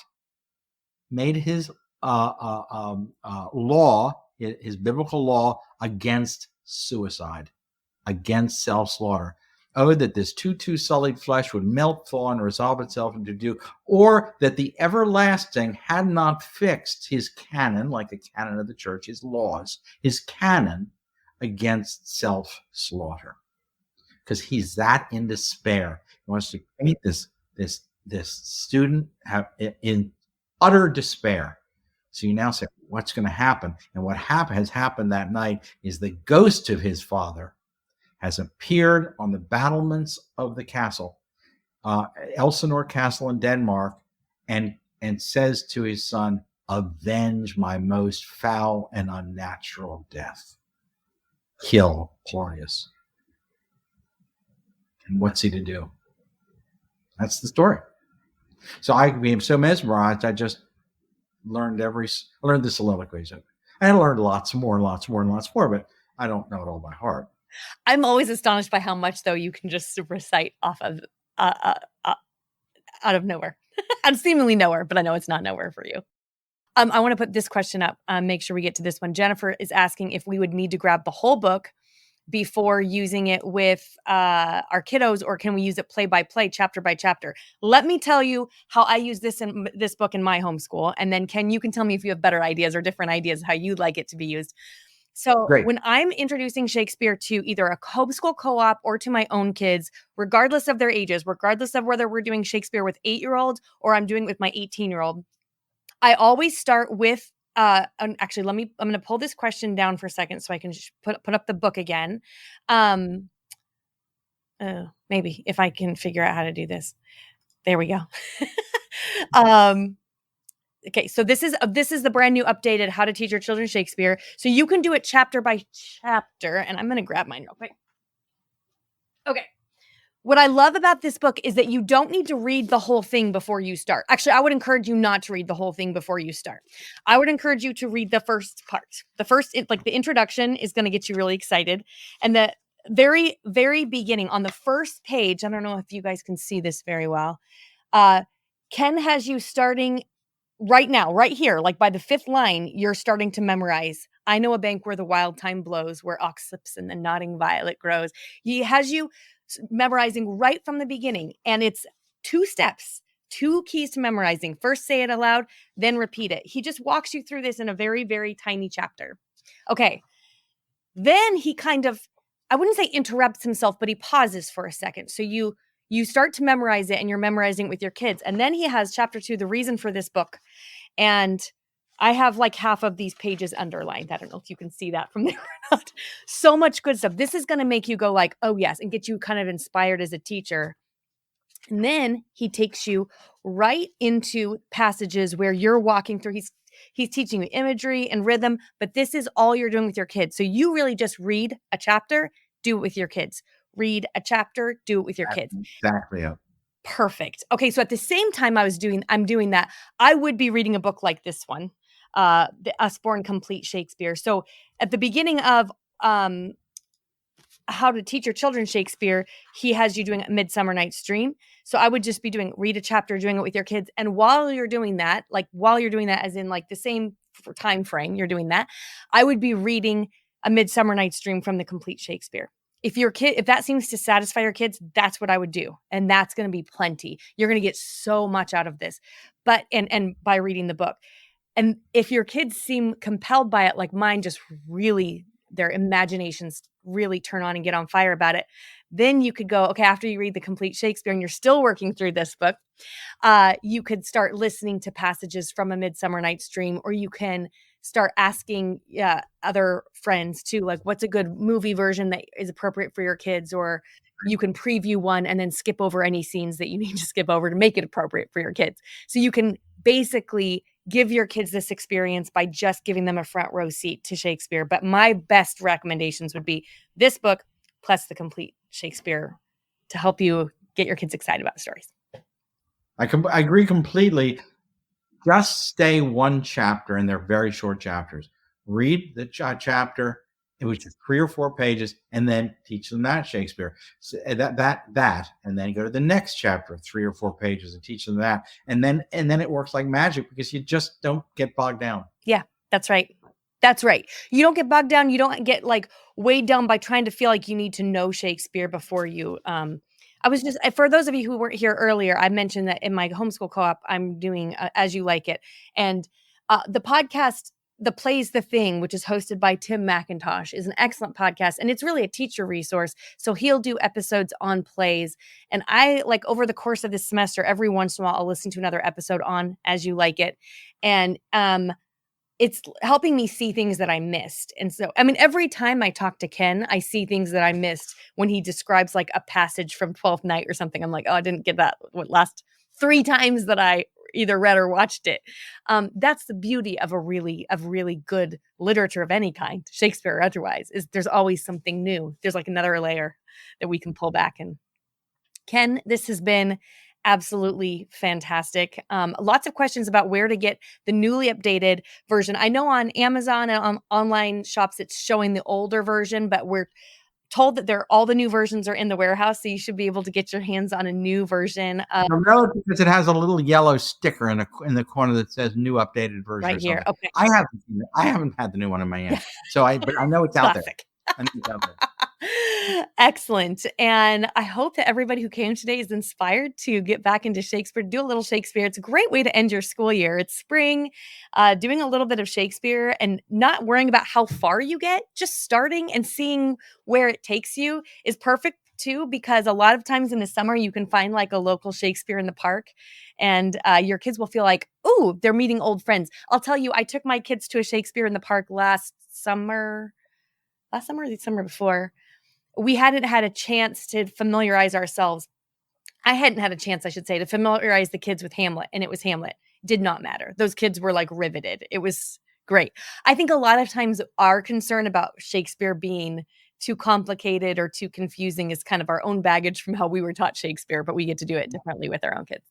S2: made his law, his biblical law against suicide, against self-slaughter. Oh, that this too sullied flesh would melt, thaw, and resolve itself into dew, or that the everlasting had not fixed his canon, like the canon of the church, his laws, his canon against self-slaughter. Because he's that in despair. He wants to paint this student in utter despair. So you now say, what's going to happen? And what has happened that night is the ghost of his father has appeared on the battlements of the castle, Elsinore Castle in Denmark, and says to his son, avenge my most foul and unnatural death. Kill Claudius. And what's he to do? That's the story. So I became so mesmerized, I just learned the soliloquies. I learned lots more, but I don't know it all by heart.
S1: I'm always astonished by how much, though, you can just recite off of out of nowhere. And seemingly nowhere, but I know it's not nowhere for you. I want to put this question up, make sure we get to this one. Jennifer is asking if we would need to grab the whole book before using it with our kiddos, or can we use it play by play, chapter by chapter? Let me tell you how I use this book in my homeschool, and then you can tell me if you have better ideas or different ideas how you'd like it to be used. So
S2: Great.
S1: When I'm introducing Shakespeare to either a homeschool co-op or to my own kids, regardless of their ages, regardless of whether we're doing Shakespeare with 8-year-olds or I'm doing it with my 18-year-old, I always start with actually, I'm going to pull this question down for a second so I can put up the book again. Maybe if I can figure out how to do this. There we go. Okay, so this is the brand new updated How to Teach Your Children Shakespeare. So you can do it chapter by chapter, and I'm going to grab mine real quick. Okay. What I love about this book is that you don't need to read the whole thing before you start. Actually, I would encourage you not to read the whole thing before you start. I would encourage you to read the first part. The introduction is going to get you really excited. And the very, very beginning on the first page, I don't know if you guys can see this very well. Ken has you starting right now, right here, like by the 5th line, you're starting to memorize. I know a bank where the wild thyme blows, where ox slips and the nodding violet grows. He has you memorizing right from the beginning. And it's 2 steps, 2 keys to memorizing. First, say it aloud, then repeat it. He just walks you through this in a very, very tiny chapter. Okay. Then he kind of, I wouldn't say interrupts himself, but he pauses for a second. So you start to memorize it and you're memorizing it with your kids. And then he has chapter 2, the reason for this book. And I have like half of these pages underlined. I don't know if you can see that from there or not. So much good stuff. This is going to make you go like, oh yes, and get you kind of inspired as a teacher. And then he takes you right into passages where you're walking through. He's teaching you imagery and rhythm, but this is all you're doing with your kids. So you really just read a chapter, do it with your kids. Read a chapter, do it with your kids.
S2: Exactly.
S1: Perfect. Okay, so at the same time I'm doing that, I would be reading a book like this one, the Usborne Complete Shakespeare. So at the beginning of How to Teach Your Children Shakespeare, he has you doing a Midsummer Night's Dream. So I would just be read a chapter, doing it with your kids. And while you're doing that, as in like the same time frame you're doing that, I would be reading a Midsummer Night's Dream from the Complete Shakespeare. If that seems to satisfy your kids, that's what I would do. And that's going to be plenty. You're going to get so much out of this, and by reading the book. And if your kids seem compelled by it, like mine, just really, their imaginations really turn on and get on fire about it, then you could go, okay, after you read the Complete Shakespeare and you're still working through this book, you could start listening to passages from A Midsummer Night's Dream, or you can start asking other friends too, like what's a good movie version that is appropriate for your kids, or you can preview one and then skip over any scenes that you need to skip over to make it appropriate for your kids. So you can basically give your kids this experience by just giving them a front row seat to Shakespeare. But my best recommendations would be this book plus the Complete Shakespeare to help you get your kids excited about the stories.
S2: I agree completely. Just stay one chapter, and they're very short chapters. Read the chapter, which is 3 or 4 pages, and then teach them that Shakespeare. So that, and then go to the next chapter, 3 or 4 pages, and teach them that. And then it works like magic because you just don't get bogged down.
S1: Yeah, that's right. That's right. You don't get bogged down. You don't get like weighed down by trying to feel like you need to know Shakespeare before you. I was just, for those of you who weren't here earlier, I mentioned that in my homeschool co-op, I'm doing As You Like It. And the podcast, The Play's the Thing, which is hosted by Tim McIntosh, is an excellent podcast. And it's really a teacher resource. So he'll do episodes on plays. And I, like, over the course of this semester, every once in a while, I'll listen to another episode on As You Like It. And it's helping me see things that I missed. And so, I mean, every time I talk to Ken, I see things that I missed when he describes like a passage from 12th Night or something. I'm like, oh, I didn't get that last 3 times that I either read or watched it. That's the beauty of really good literature of any kind, Shakespeare or otherwise, is there's always something new. There's like another layer that we can pull back. And Ken, this has been absolutely fantastic. Lots of questions about where to get the newly updated version. I know on Amazon and on online shops, it's showing the older version, but we're told that all the new versions are in the warehouse, so you should be able to get your hands on a new version
S2: No, because it has a little yellow sticker in the corner that says "new updated version"
S1: right
S2: or
S1: here.
S2: something.
S1: Okay,
S2: I haven't had the new one in my hand, but I know it's out there.
S1: classic.
S2: I know it's out there.
S1: Excellent. And I hope that everybody who came today is inspired to get back into Shakespeare, do a little Shakespeare. It's a great way to end your school year. It's spring, doing a little bit of Shakespeare and not worrying about how far you get, just starting and seeing where it takes you is perfect too, because a lot of times in the summer you can find like a local Shakespeare in the park and your kids will feel like, oh, they're meeting old friends. I'll tell you, I took my kids to a Shakespeare in the park last summer or the summer before. We hadn't had a chance to familiarize ourselves. I hadn't had a chance, I should say, to familiarize the kids with Hamlet, and it was Hamlet. Did not matter. Those kids were like riveted. It was great. I think a lot of times our concern about Shakespeare being too complicated or too confusing is kind of our own baggage from how we were taught Shakespeare, but we get to do it differently with our own kids.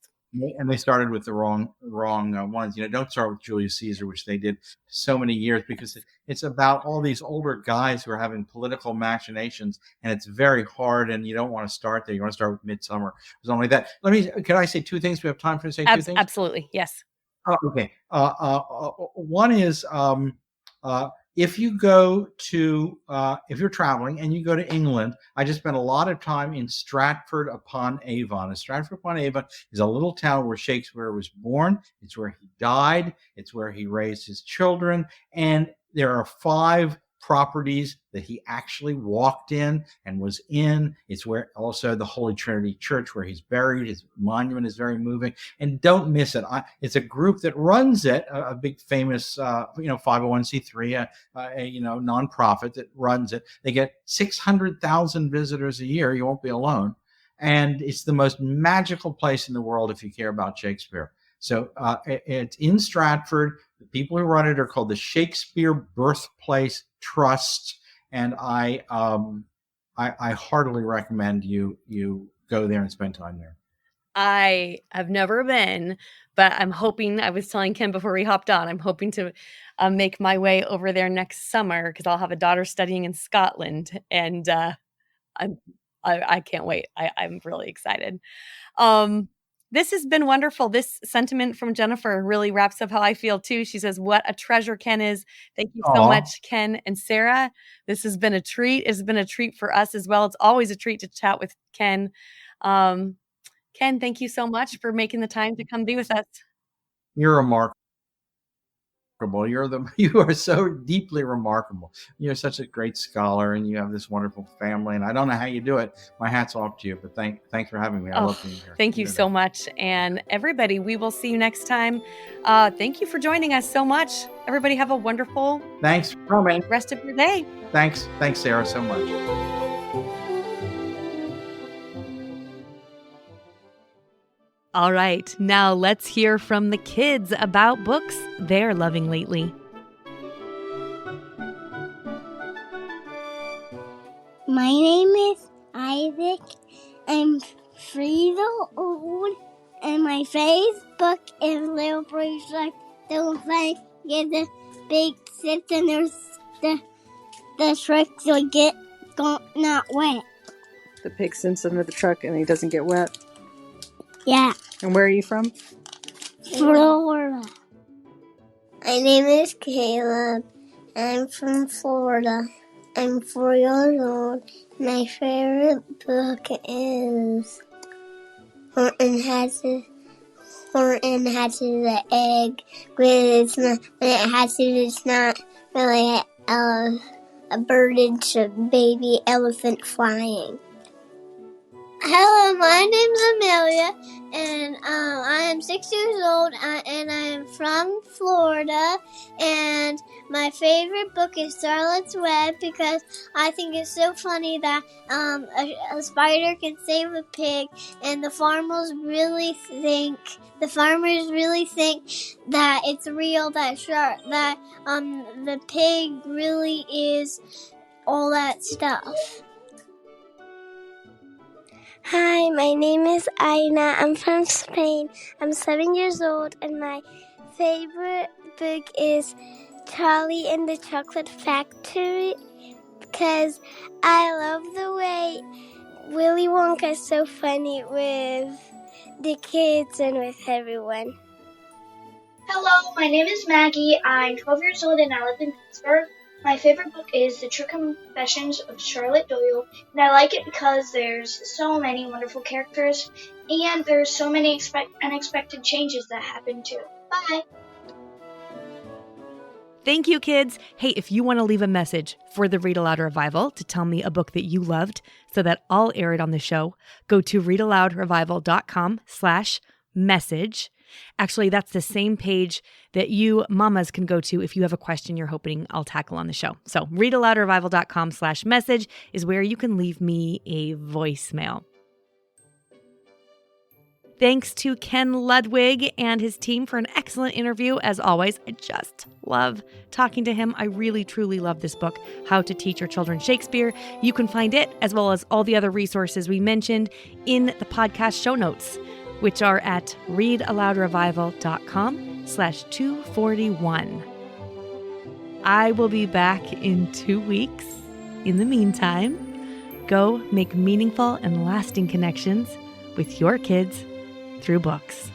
S2: And they started with the wrong ones. Don't start with Julius Caesar, which they did so many years, because it's about all these older guys who are having political machinations, and it's very hard. And you don't want to start there. You want to start with Midsummer. It was only that. Can I say 2 things? We have time for to say 2 things.
S1: Absolutely, yes.
S2: Okay. One is if you go to if you're traveling and you go to England, I just spent a lot of time in Stratford upon Avon. And Stratford upon Avon is a little town where Shakespeare was born. It's where he died. It's where he raised his children. And there are 5 properties that he actually walked in and was in. It's where also the Holy Trinity Church, where he's buried. His monument is very moving, and don't miss it. It's a group that runs it, a big famous 501c3, nonprofit that runs it. They get 600,000 visitors a year. You won't be alone, and it's the most magical place in the world if you care about Shakespeare. So it's in Stratford. The people who run it are called the Shakespeare Birthplace Trust, and I heartily recommend you go there and spend time there.
S1: I have never been, but I'm hoping, I was telling Ken before we hopped on, I'm hoping to make my way over there next summer because I'll have a daughter studying in Scotland, and I can't wait. I'm really excited. This has been wonderful. This sentiment from Jennifer really wraps up how I feel too. She says, what a treasure Ken is. Thank you so much, Ken and Sarah. This has been a treat. It's been a treat for us as well. It's always a treat to chat with Ken. Ken, thank you so much for making the time to come be with us.
S2: You're remarkable. You are so deeply remarkable. You're such a great scholar, and you have this wonderful family. And I don't know how you do it. My hat's off to you. But thanks for having me. I love being here.
S1: Thank you so much. And everybody, we will see you next time. Thank you for joining us so much. Everybody, have a wonderful rest of your day.
S2: Thanks, Sarah, so much.
S1: All right, now let's hear from the kids about books they're loving lately.
S3: My name is Isaac. I'm 3 years old, and my favorite book is Little Brave Shark. The flag is a big sip, and there's the sharks will get not wet.
S4: The pig sits under the truck and he doesn't get wet.
S3: Yeah.
S4: And where are you from?
S3: Florida. My name is Caleb. I'm from Florida. I'm 4 years old. My favorite book is Horton Hatches the Egg. When it hatches, it's not really a bird, it's a baby elephant flying. Hello, my name's Amelia, and I am 6 years old, and I am from Florida, and my favorite book is Charlotte's Web because I think it's so funny that a spider can save a pig, and the farmers really think that it's real, that the pig really is all that stuff. Hi, my name is Aina. I'm from Spain. I'm 7 years old, and my favorite book is Charlie and the Chocolate Factory because I love the way Willy Wonka is so funny with the kids and with everyone.
S5: Hello, my name is Maggie. I'm 12 years old and I live in Pittsburgh. My favorite book is The True Confessions of Charlotte Doyle, and I like it because there's so many wonderful characters and there's so many unexpected changes that happen too. Bye!
S1: Thank you, kids. Hey, if you want to leave a message for the Read-Aloud Revival to tell me a book that you loved so that I'll air it on the show, go to readaloudrevival.com/message. Actually, that's the same page that you mamas can go to if you have a question you're hoping I'll tackle on the show. So readaloudrevival.com/message is where you can leave me a voicemail. Thanks to Ken Ludwig and his team for an excellent interview. As always, I just love talking to him. I really, truly love this book, How to Teach Your Children Shakespeare. You can find it, as well as all the other resources we mentioned, in the podcast show notes, which are at readaloudrevival.com/241. I will be back in 2 weeks. In the meantime, go make meaningful and lasting connections with your kids through books.